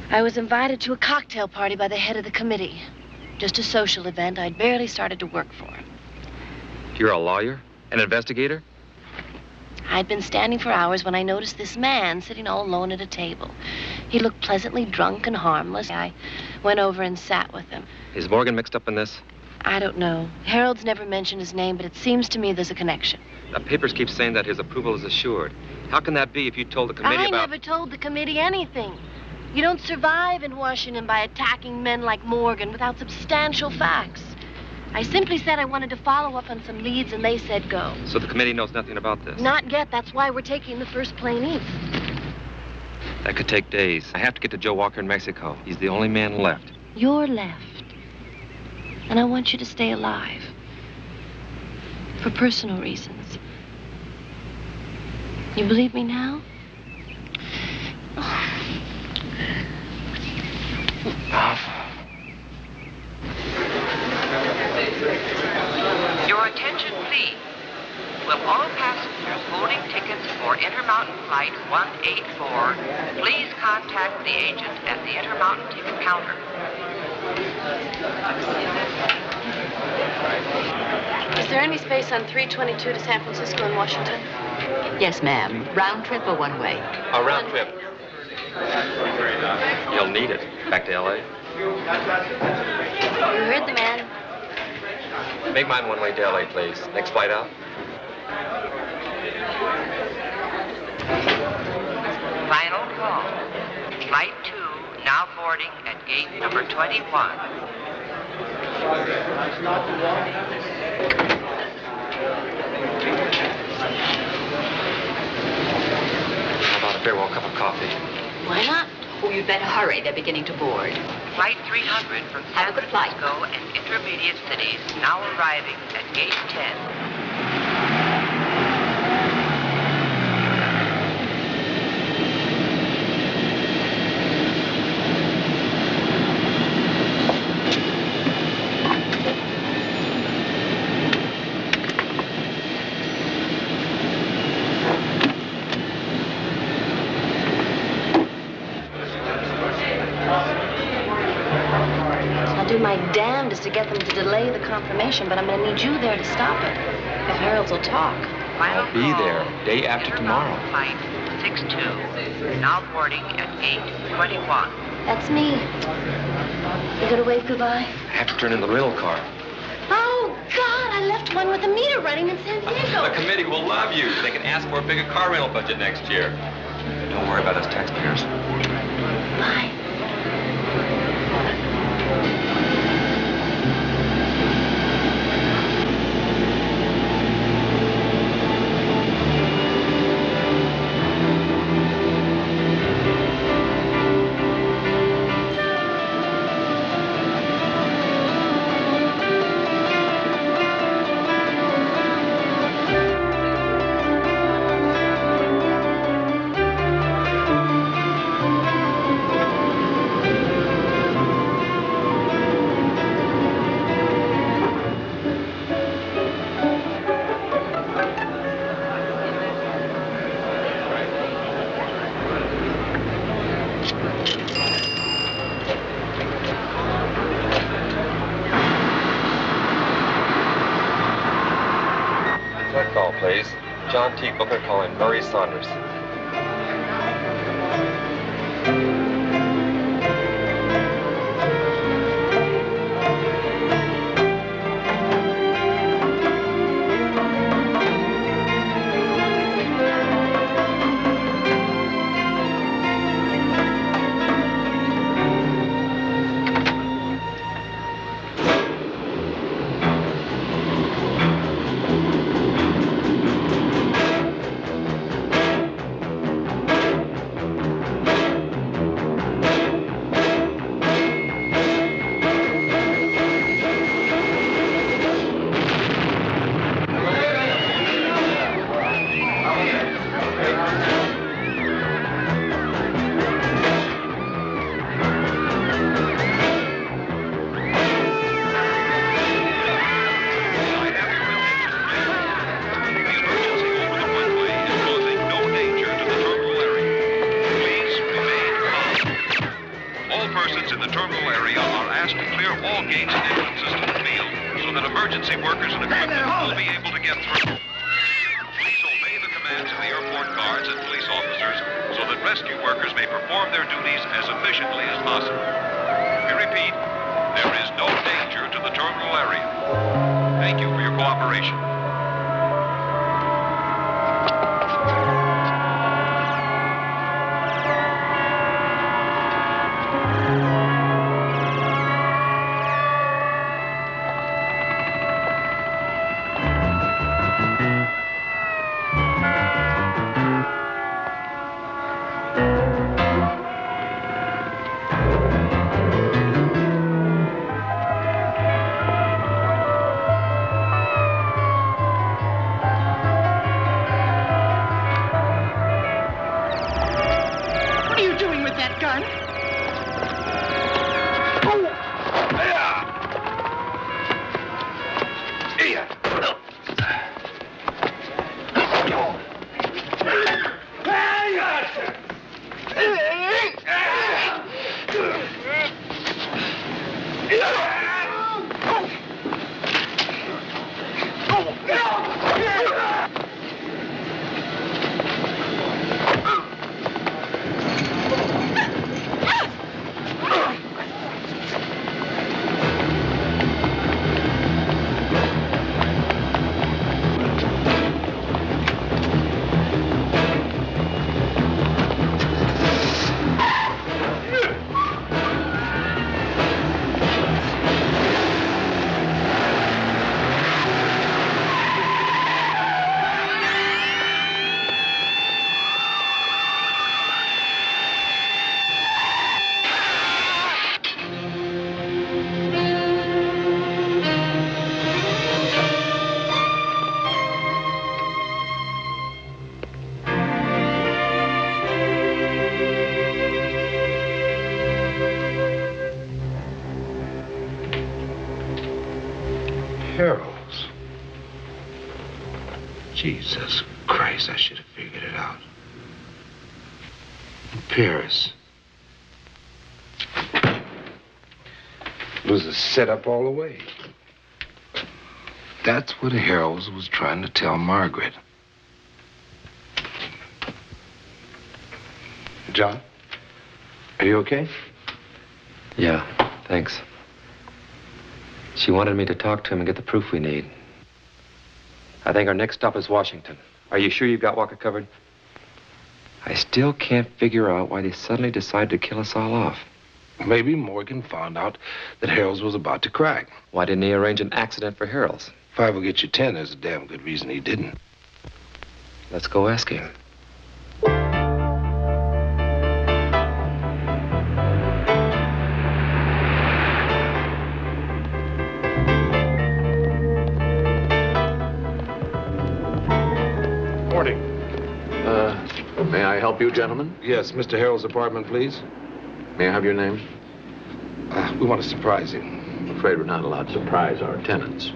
I was invited to a cocktail party by the head of the committee. Just a social event. I'd barely started to work for him. You're a lawyer? An investigator? I'd been standing for hours when I noticed this man sitting all alone at a table. He looked pleasantly drunk and harmless. I went over and sat with him. Is Morgan mixed up in this? I don't know. Harold's never mentioned his name, but it seems to me there's a connection. The papers keep saying that his approval is assured. How can that be if you told the committee I about... never told the committee anything. You don't survive in Washington by attacking men like Morgan without substantial facts. I simply said I wanted to follow up on some leads, and they said go. So the committee knows nothing about this? Not yet. That's why we're taking the first plane east. That could take days. I have to get to Joe Walker in Mexico. He's the only man left. You're left. And I want you to stay alive. For personal reasons. You believe me now? Your attention, please. Will all passengers holding tickets for Intermountain Flight 184 please contact the agent at the Intermountain ticket counter? Is there any space on 322 to San Francisco and Washington? Yes, ma'am. Round trip or one way? A round trip. You'll need it. Back to L.A. You heard the man. Make mine one way to L.A., please. Next flight out. Final call. Flight 2 now boarding at gate number 21. How about a farewell cup of coffee? Why not? Oh, you'd better hurry. They're beginning to board. Flight 300 from San Francisco and intermediate cities now arriving at gate 10. I'll do my damnedest to get them to delay the confirmation, but I'm going to need you there to stop it. If Harold's will talk. I'll be there day after tomorrow. Flight 62 now boarding at gate 21. That's me. You gonna wave goodbye? I have to turn in the rental car. Oh, God, I left one with a meter running in San Diego. The committee will love you. They can ask for a bigger car rental budget next year. Don't worry about us taxpayers. Bye. Third call, please. John T. Booker calling Murray Saunders. Emergency workers and equipment will be able to get through. Please obey the command. hands of the airport guards and police officers so that rescue workers may perform their duties as efficiently as possible. We repeat, there is no danger to the terminal area. Thank you for your cooperation. What are you doing with that gun? Harold's. Jesus Christ, I should have figured it out. In Paris. It was a setup all the way. That's what Harold's was trying to tell Margaret. John, are you okay? Yeah, thanks. She wanted me to talk to him and get the proof we need. I think our next stop is Washington. Are you sure you've got Walker covered? I still can't figure out why they suddenly decided to kill us all off. Maybe Morgan found out that Harold's was about to crack. Why didn't he arrange an accident for Harold's? 5 will get you 10. There's a damn good reason he didn't. Let's go ask him. Morning. May I help you, gentlemen? Yes, Mr. Harold's apartment, please. May I have your names? We want to surprise him. I'm afraid we're not allowed to surprise our tenants.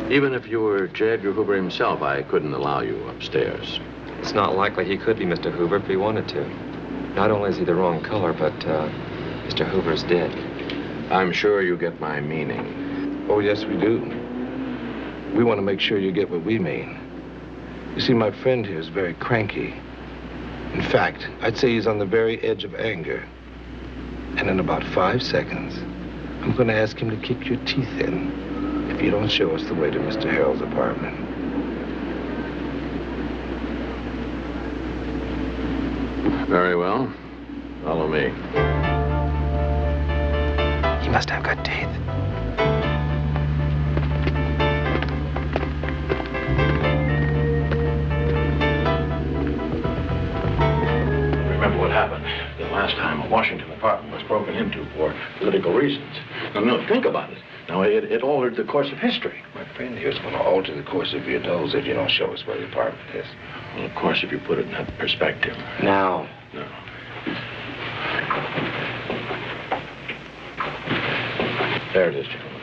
Even if you were J. Edgar Hoover himself, I couldn't allow you upstairs. It's not likely he could be Mr. Hoover if he wanted to. Not only is he the wrong color, but Mr. Hoover's dead. I'm sure you get my meaning. Oh, yes, we do. We want to make sure you get what we mean. You see, my friend here is very cranky. In fact, I'd say he's on the very edge of anger. And in about 5 seconds, I'm going to ask him to kick your teeth in if you don't show us the way to Mr. Harold's apartment. Very well. Follow me. He must have good teeth. Remember what happened the last time a Washington apartment was broken into for political reasons. No, think about it. Now, it altered the course of history. My friend here's going to alter the course of your nose if you don't show us where the apartment is. Well, of course, if you put it in that perspective. Now. No. There it is, gentlemen.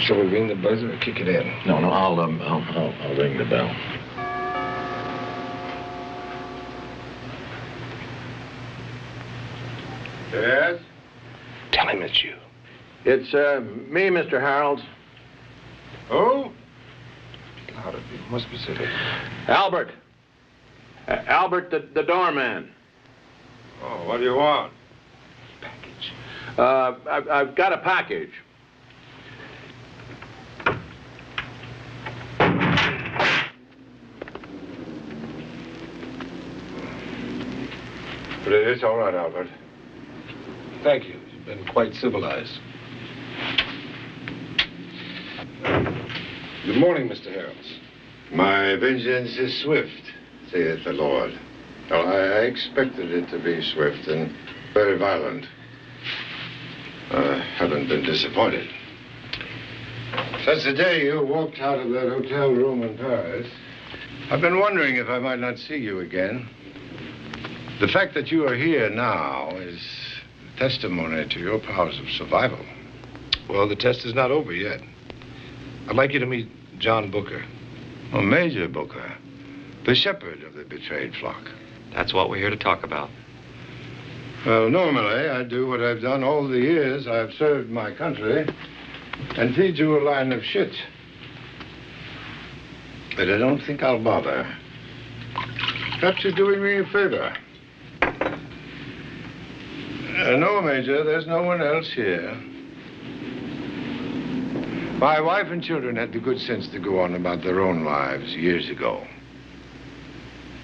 Shall we ring the buzzer or kick it in? No, I'll ring the bell. Yes? Tell him it's you. It's me, Mr. Harold. Who? How to be more specific. Albert. Albert, the doorman. Oh, what do you want? I've got a package. But it's all right, Albert. Thank you. You've been quite civilized. Good morning, Mr. Harris. My vengeance is swift, saith the Lord. Well, I expected it to be swift and very violent. I haven't been disappointed. Since the day you walked out of that hotel room in Paris, I've been wondering if I might not see you again. The fact that you are here now is testimony to your powers of survival. Well, the test is not over yet. I'd like you to meet John Booker. Oh, Major Booker, the shepherd of the betrayed flock. That's what we're here to talk about. Well, normally I do what I've done all the years I've served my country and feed you a line of shit. But I don't think I'll bother. Perhaps you're doing me a favor. No, Major, there's no one else here. My wife and children had the good sense to go on about their own lives years ago.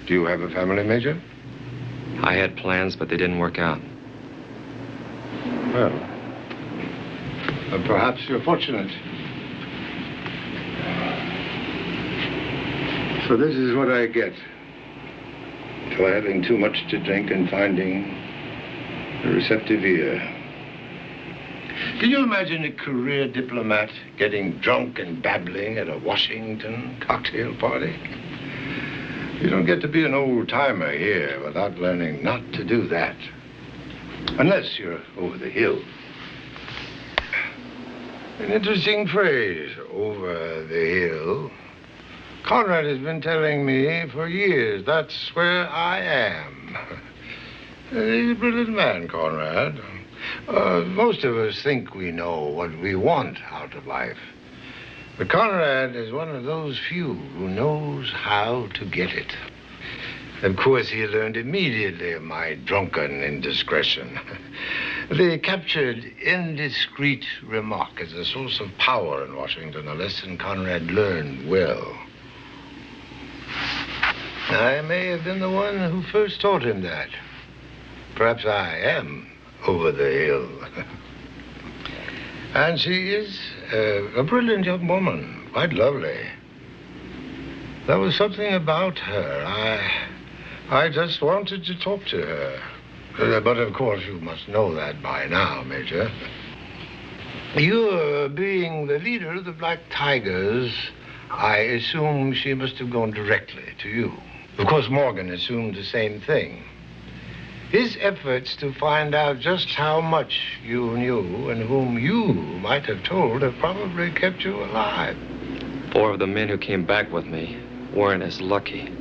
Do you have a family, Major? I had plans, but they didn't work out. Well, perhaps you're fortunate. So this is what I get for having too much to drink and finding a receptive ear. Can you imagine a career diplomat getting drunk and babbling at a Washington cocktail party? You don't get to be an old-timer here without learning not to do that. Unless you're over the hill. An interesting phrase, over the hill. Conrad has been telling me for years that's where I am. He's a brilliant man, Conrad. Most of us think we know what we want out of life. But Conrad is one of those few who knows how to get it. Of course, he learned immediately of my drunken indiscretion. The captured indiscreet remark is a source of power in Washington, a lesson Conrad learned well. I may have been the one who first taught him that. Perhaps I am over the hill. And she is a brilliant young woman, quite lovely. There was something about her. I just wanted to talk to her. But of course you must know that by now, Major. You being the leader of the Black Tigers, I assume she must have gone directly to you. Of course, Morgan assumed the same thing. His efforts to find out just how much you knew and whom you might have told have probably kept you alive. 4 of the men who came back with me weren't as lucky.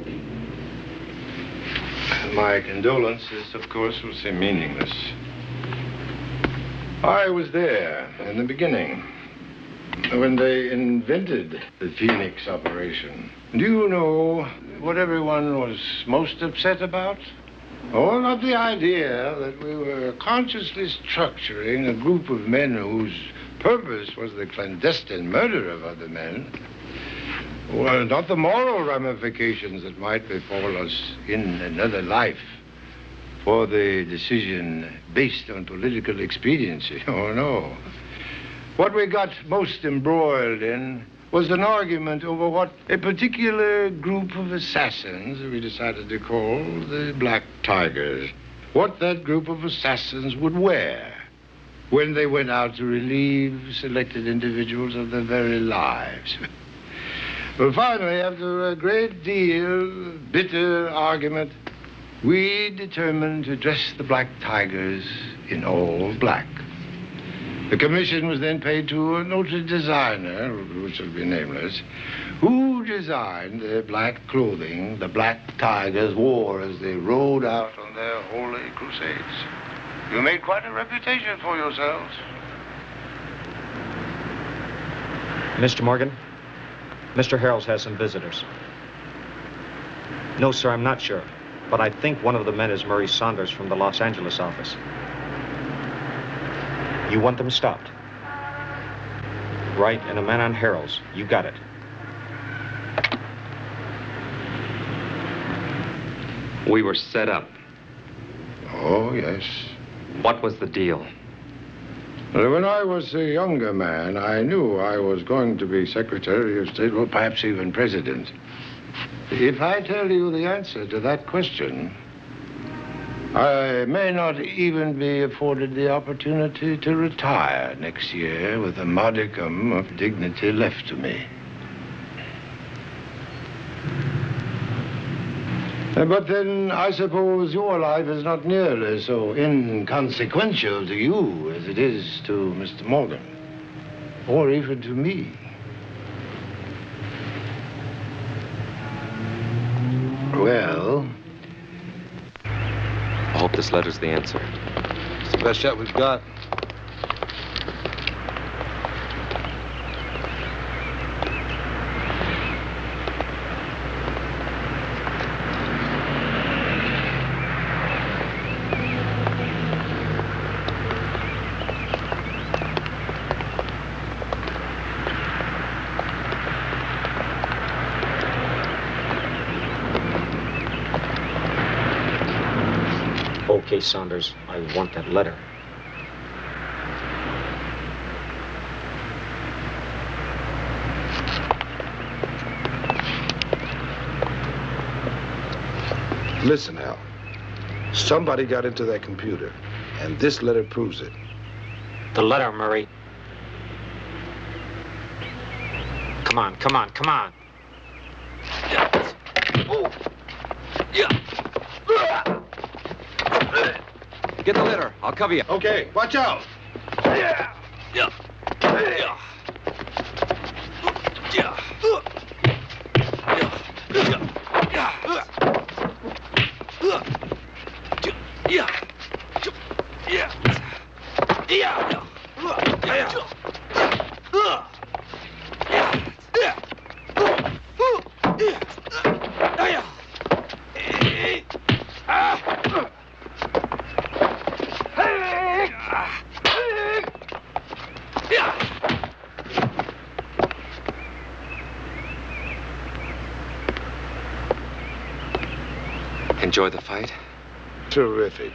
My condolences, of course, will seem meaningless. I was there in the beginning, when they invented the Phoenix operation. Do you know what everyone was most upset about? Oh, not the idea that we were consciously structuring a group of men whose purpose was the clandestine murder of other men. Well, not the moral ramifications that might befall us in another life for the decision based on political expediency. Oh, no. What we got most embroiled in was an argument over what a particular group of assassins we decided to call the Black Tigers, what that group of assassins would wear when they went out to relieve selected individuals of their very lives. Well, finally, after a great deal of bitter argument, we determined to dress the Black Tigers in all black. The commission was then paid to a noted designer, who shall be nameless, who designed the black clothing the Black Tigers wore as they rode out on their holy crusades. You made quite a reputation for yourselves. Mr. Morgan, Mr. Harold's has some visitors. No, sir, I'm not sure. But I think one of the men is Murray Saunders from the Los Angeles office. You want them stopped? Right, and a man on Harold's. You got it. We were set up. Oh, yes. What was the deal? Well, when I was a younger man, I knew I was going to be Secretary of State, or perhaps even President. If I tell you the answer to that question, I may not even be afforded the opportunity to retire next year with a modicum of dignity left to me. But then I suppose your life is not nearly so inconsequential to you as it is to Mr. Morgan, or even to me. Well, I hope this letter's the answer. It's the best shot we've got. Okay, Saunders, I want that letter. Listen, Al. Somebody got into that computer, and this letter proves it. The letter, Murray. Come on, come on, come on. Get the letter. I'll cover you. Okay, watch out. Enjoy the fight? Terrific.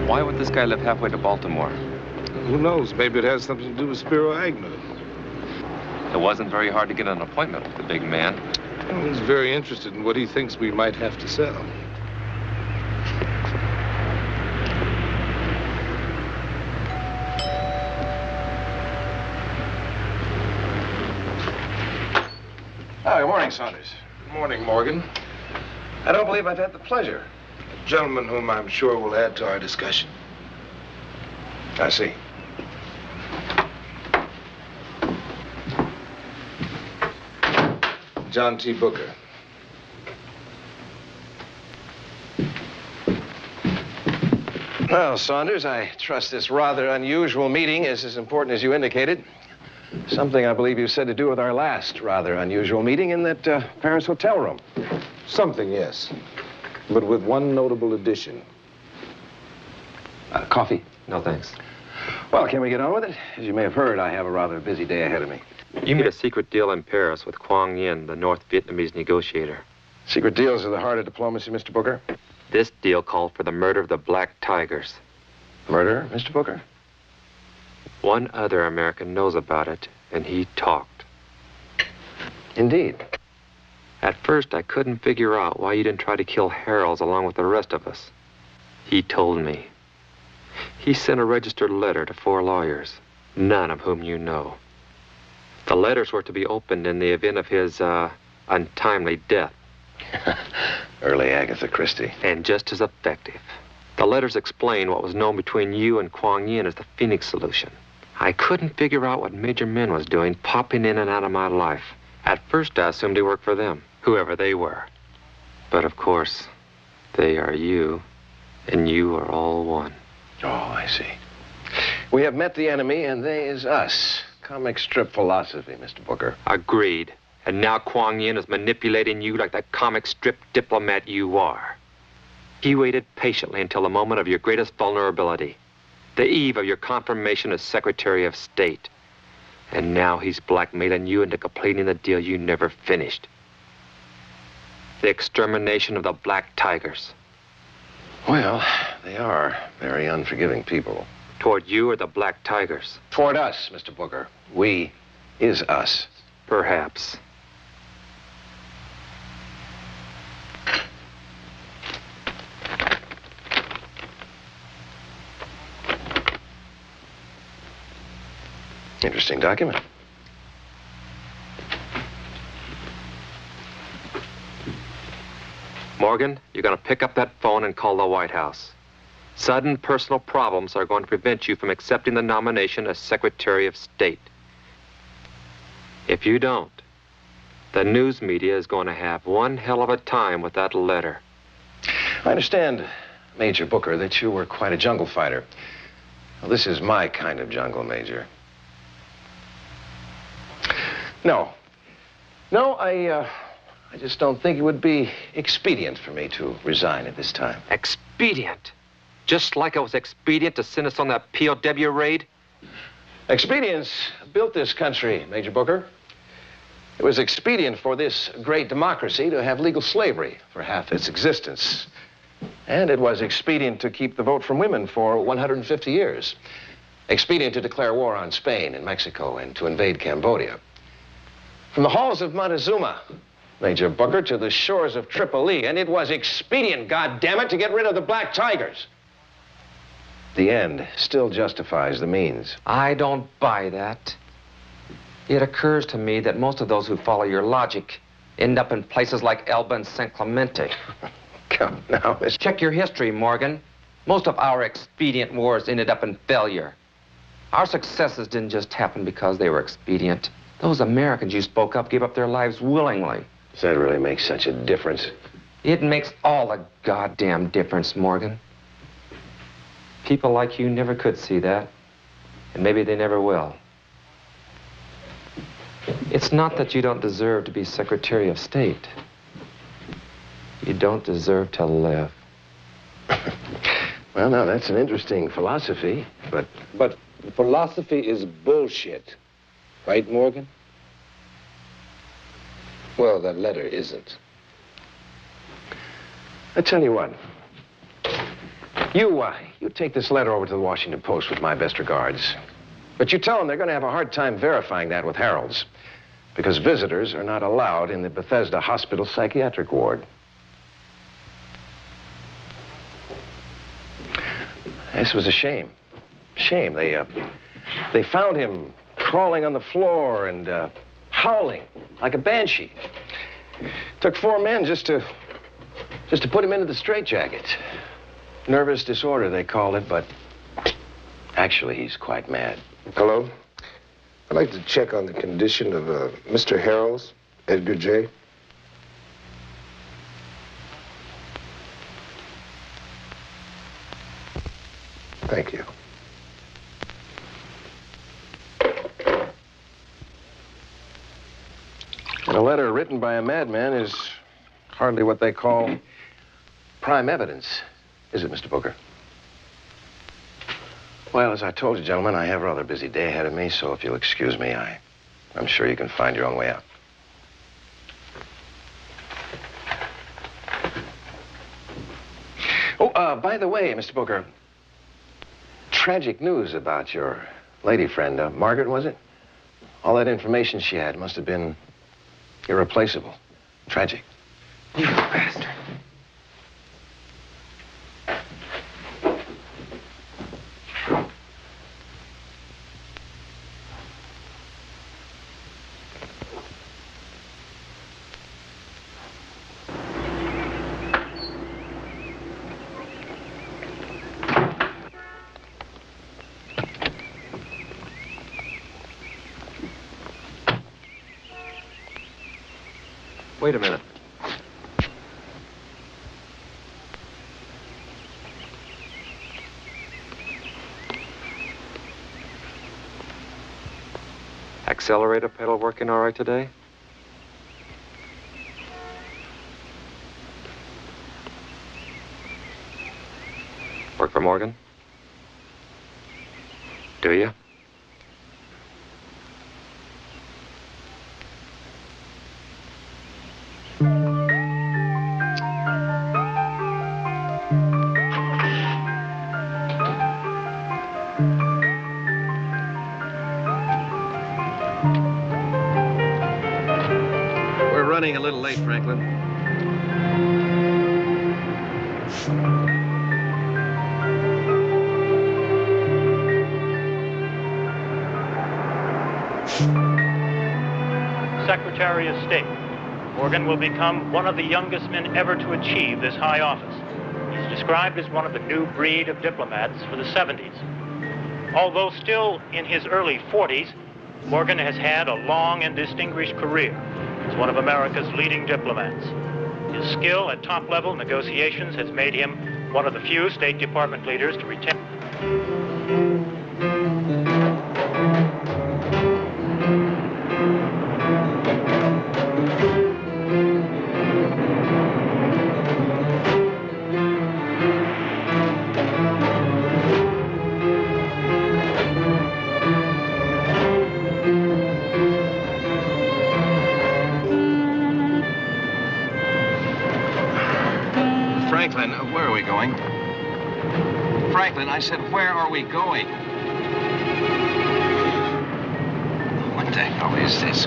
Why would this guy live halfway to Baltimore? Who knows? Maybe it has something to do with Spiro Agnew. It wasn't very hard to get an appointment with the big man. Well, he's very interested in what he thinks we might have to sell. Oh, good morning, Saunders. Good morning, Morgan. I don't believe I've had the pleasure. A gentleman whom I'm sure will add to our discussion. I see. John T. Booker. Well, Saunders, I trust this rather unusual meeting is as important as you indicated. Something I believe you said to do with our last rather unusual meeting in that Paris hotel room. Something, yes. But with one notable addition. Coffee? No, thanks. Well, can we get on with it? As you may have heard, I have a rather busy day ahead of me. You made a secret deal in Paris with Quang Yin, the North Vietnamese negotiator. Secret deals are the heart of diplomacy, Mr. Booker. This deal called for the murder of the Black Tigers. Murder, Mr. Booker? One other American knows about it, and he talked. Indeed. At first, I couldn't figure out why you didn't try to kill Harold's along with the rest of us. He told me. He sent a registered letter to 4 lawyers, none of whom you know. The letters were to be opened in the event of his, untimely death. Early Agatha Christie. And just as effective. The letters explain what was known between you and Kuang Yin as the Phoenix solution. I couldn't figure out what Major Min was doing, popping in and out of my life. At first, I assumed he worked for them, whoever they were. But of course, they are you, and you are all one. Oh, I see. We have met the enemy, and they is us. Comic strip philosophy, Mr. Booker. Agreed. And now Kuang Yin is manipulating you like the comic strip diplomat you are. He waited patiently until the moment of your greatest vulnerability, the eve of your confirmation as Secretary of State. And now he's blackmailing you into completing the deal you never finished. The extermination of the Black Tigers. Well, they are very unforgiving people. Toward you or the Black Tigers? Toward us, Mr. Booker. We is us. Perhaps. Interesting document. Morgan, you're going to pick up that phone and call the White House. Sudden personal problems are going to prevent you from accepting the nomination as Secretary of State. If you don't, the news media is going to have one hell of a time with that letter. I understand, Major Booker, that you were quite a jungle fighter. Well, this is my kind of jungle, Major. No, I just don't think it would be expedient for me to resign at this time. Expedient? Just like it was expedient to send us on that POW raid? Expedience built this country, Major Booker. It was expedient for this great democracy to have legal slavery for half its existence. And it was expedient to keep the vote from women for 150 years. Expedient to declare war on Spain and Mexico and to invade Cambodia. From the halls of Montezuma, Major Booker, to the shores of Tripoli, and it was expedient, goddammit, to get rid of the Black Tigers. The end still justifies the means. I don't buy that. It occurs to me that most of those who follow your logic end up in places like Elba and San Clemente. Come now, Miss... Check your history, Morgan. Most of our expedient wars ended up in failure. Our successes didn't just happen because they were expedient. Those Americans you spoke up gave up their lives willingly. Does that really make such a difference? It makes all the goddamn difference, Morgan. People like you never could see that, and maybe they never will. It's not that you don't deserve to be Secretary of State. You don't deserve to live. Well, now, that's an interesting philosophy, but... But philosophy is bullshit. Right, Morgan? Well, that letter isn't. I tell you what. You take this letter over to the Washington Post with my best regards. But you tell them they're going to have a hard time verifying that with Harold's, because visitors are not allowed in the Bethesda Hospital psychiatric ward. This was a shame. Shame. They found him crawling on the floor and howling like a banshee. Took 4 men just to put him into the straitjacket. Nervous disorder, they called it, but actually he's quite mad. Hello? I'd like to check on the condition of Mr. Harold's, Edgar J. Thank you. And a letter written by a madman is hardly what they call prime evidence, is it, Mr. Booker? Well, as I told you, gentlemen, I have a rather busy day ahead of me, so if you'll excuse me, I'm sure you can find your own way out. Oh, by the way, Mr. Booker, tragic news about your lady friend, Margaret, was it? All that information she had must have been irreplaceable. Tragic. You bastard. Wait a minute. Accelerator pedal working all right today? Work for Morgan? Do you? We're running a little late, Franklin. Secretary of State. Morgan will become one of the youngest men ever to achieve this high office. He's described as one of the new breed of diplomats for the 70s. Although still in his early 40s, Morgan has had a long and distinguished career as one of America's leading diplomats. His skill at top-level negotiations has made him one of the few State Department leaders to retain. Franklin, where are we going? Franklin, I said, where are we going? What the hell is this?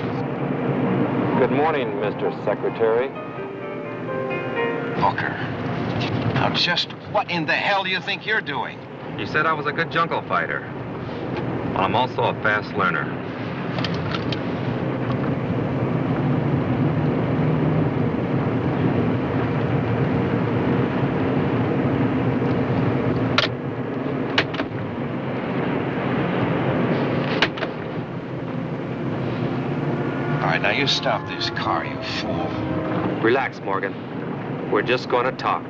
Good morning, Mr. Secretary. Booker. Now, just what in the hell do you think you're doing? You said I was a good jungle fighter. Well, I'm also a fast learner. Now, you stop this car, you fool. Relax, Morgan. We're just going to talk.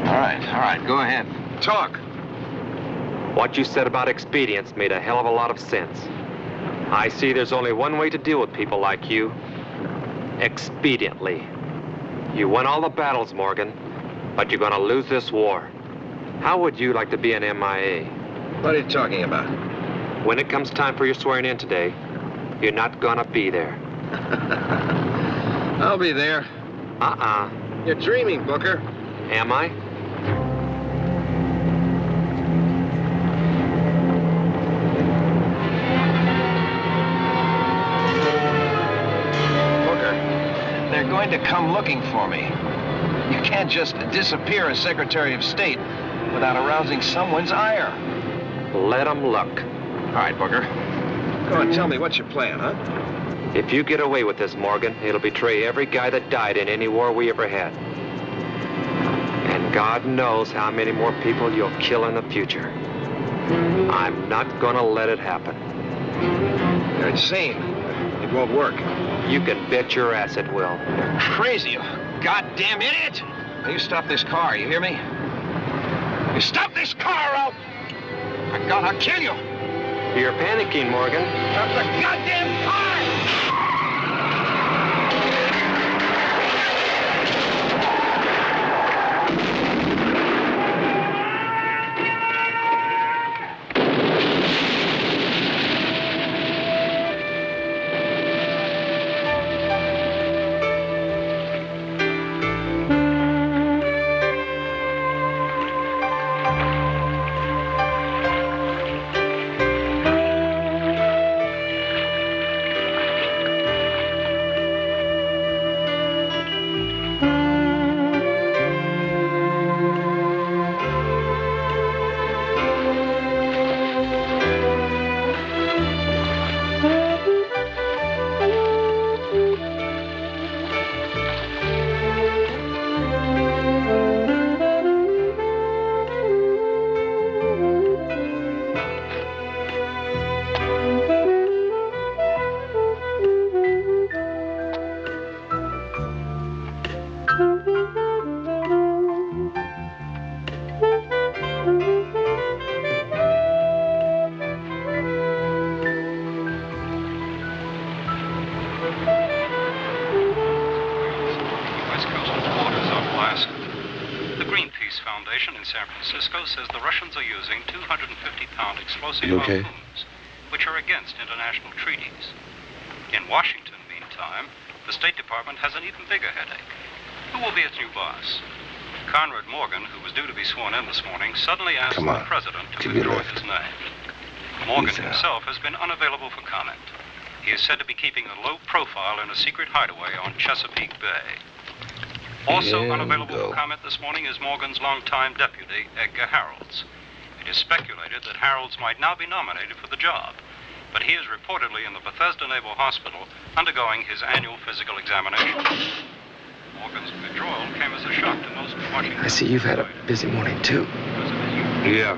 All right, go ahead. Talk. What you said about expedience made a hell of a lot of sense. I see there's only one way to deal with people like you. Expediently. You won all the battles, Morgan, but you're going to lose this war. How would you like to be an MIA? What are you talking about? When it comes time for your swearing in today, you're not gonna be there. I'll be there. You're dreaming, Booker. Am I? Booker, they're going to come looking for me. You can't just disappear as Secretary of State without arousing someone's ire. Let them look. All right, Booker. Go on, tell me, what's your plan, huh? If you get away with this, Morgan, it'll betray every guy that died in any war we ever had. And God knows how many more people you'll kill in the future. I'm not gonna let it happen. You're insane. It won't work. You can bet your ass it will. You're crazy, you goddamn idiot! Now, you stop this car, you hear me? You stop this car, I'll kill you! You're panicking, Morgan. Stop the goddamn car! in San Francisco says the Russians are using 250-pound explosive You okay? harpoons, which are against international treaties. In Washington, meantime, the State Department has an even bigger headache. Who will be its new boss? Conrad Morgan, who was due to be sworn in this morning, suddenly asked the president to withdraw his name. Morgan himself has been unavailable for comment. He is said to be keeping a low profile in a secret hideaway on Chesapeake Bay. Also unavailable for comment this morning is Morgan's longtime deputy, Edgar Harolds. It is speculated that Harolds might now be nominated for the job, but he is reportedly in the Bethesda Naval Hospital undergoing his annual physical examination. Morgan's withdrawal came as a shock to most Washington. I see you've had a busy morning, too. Yeah.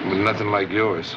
But nothing like yours.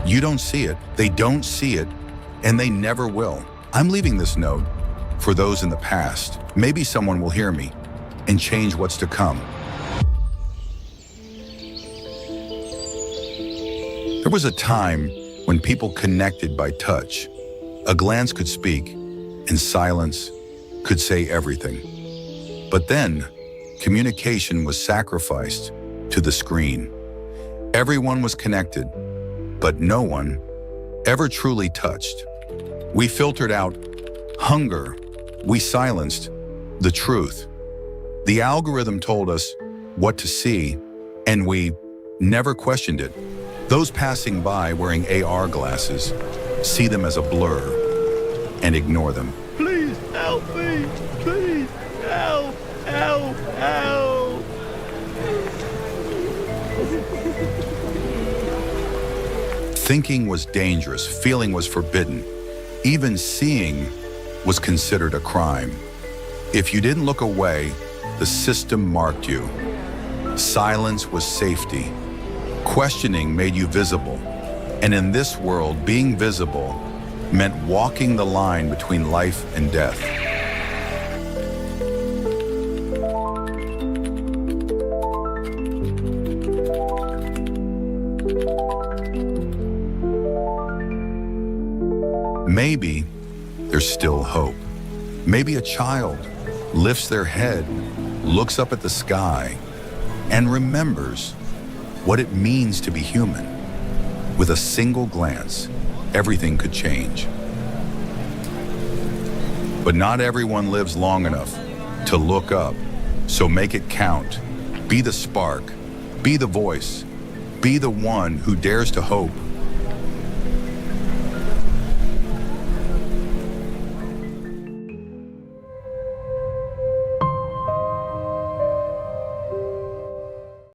You don't see it, they don't see it, and they never will. I'm leaving this note for those in the past. Maybe someone will hear me and change what's to come. There was a time when people connected by touch. A glance could speak, and silence could say everything. But then, communication was sacrificed to the screen. Everyone was connected, but no one ever truly touched. We filtered out hunger. We silenced the truth. The algorithm told us what to see, and we never questioned it. Those passing by wearing AR glasses see them as a blur and ignore them. Please help me! Please help! Help! Help! Thinking was dangerous, feeling was forbidden. Even seeing was considered a crime. If you didn't look away, the system marked you. Silence was safety. Questioning made you visible. And in this world, being visible meant walking the line between life and death. Maybe there's still hope. Maybe a child lifts their head, looks up at the sky, and remembers what it means to be human. With a single glance, everything could change. But not everyone lives long enough to look up, so make it count. Be the spark, be the voice, be the one who dares to hope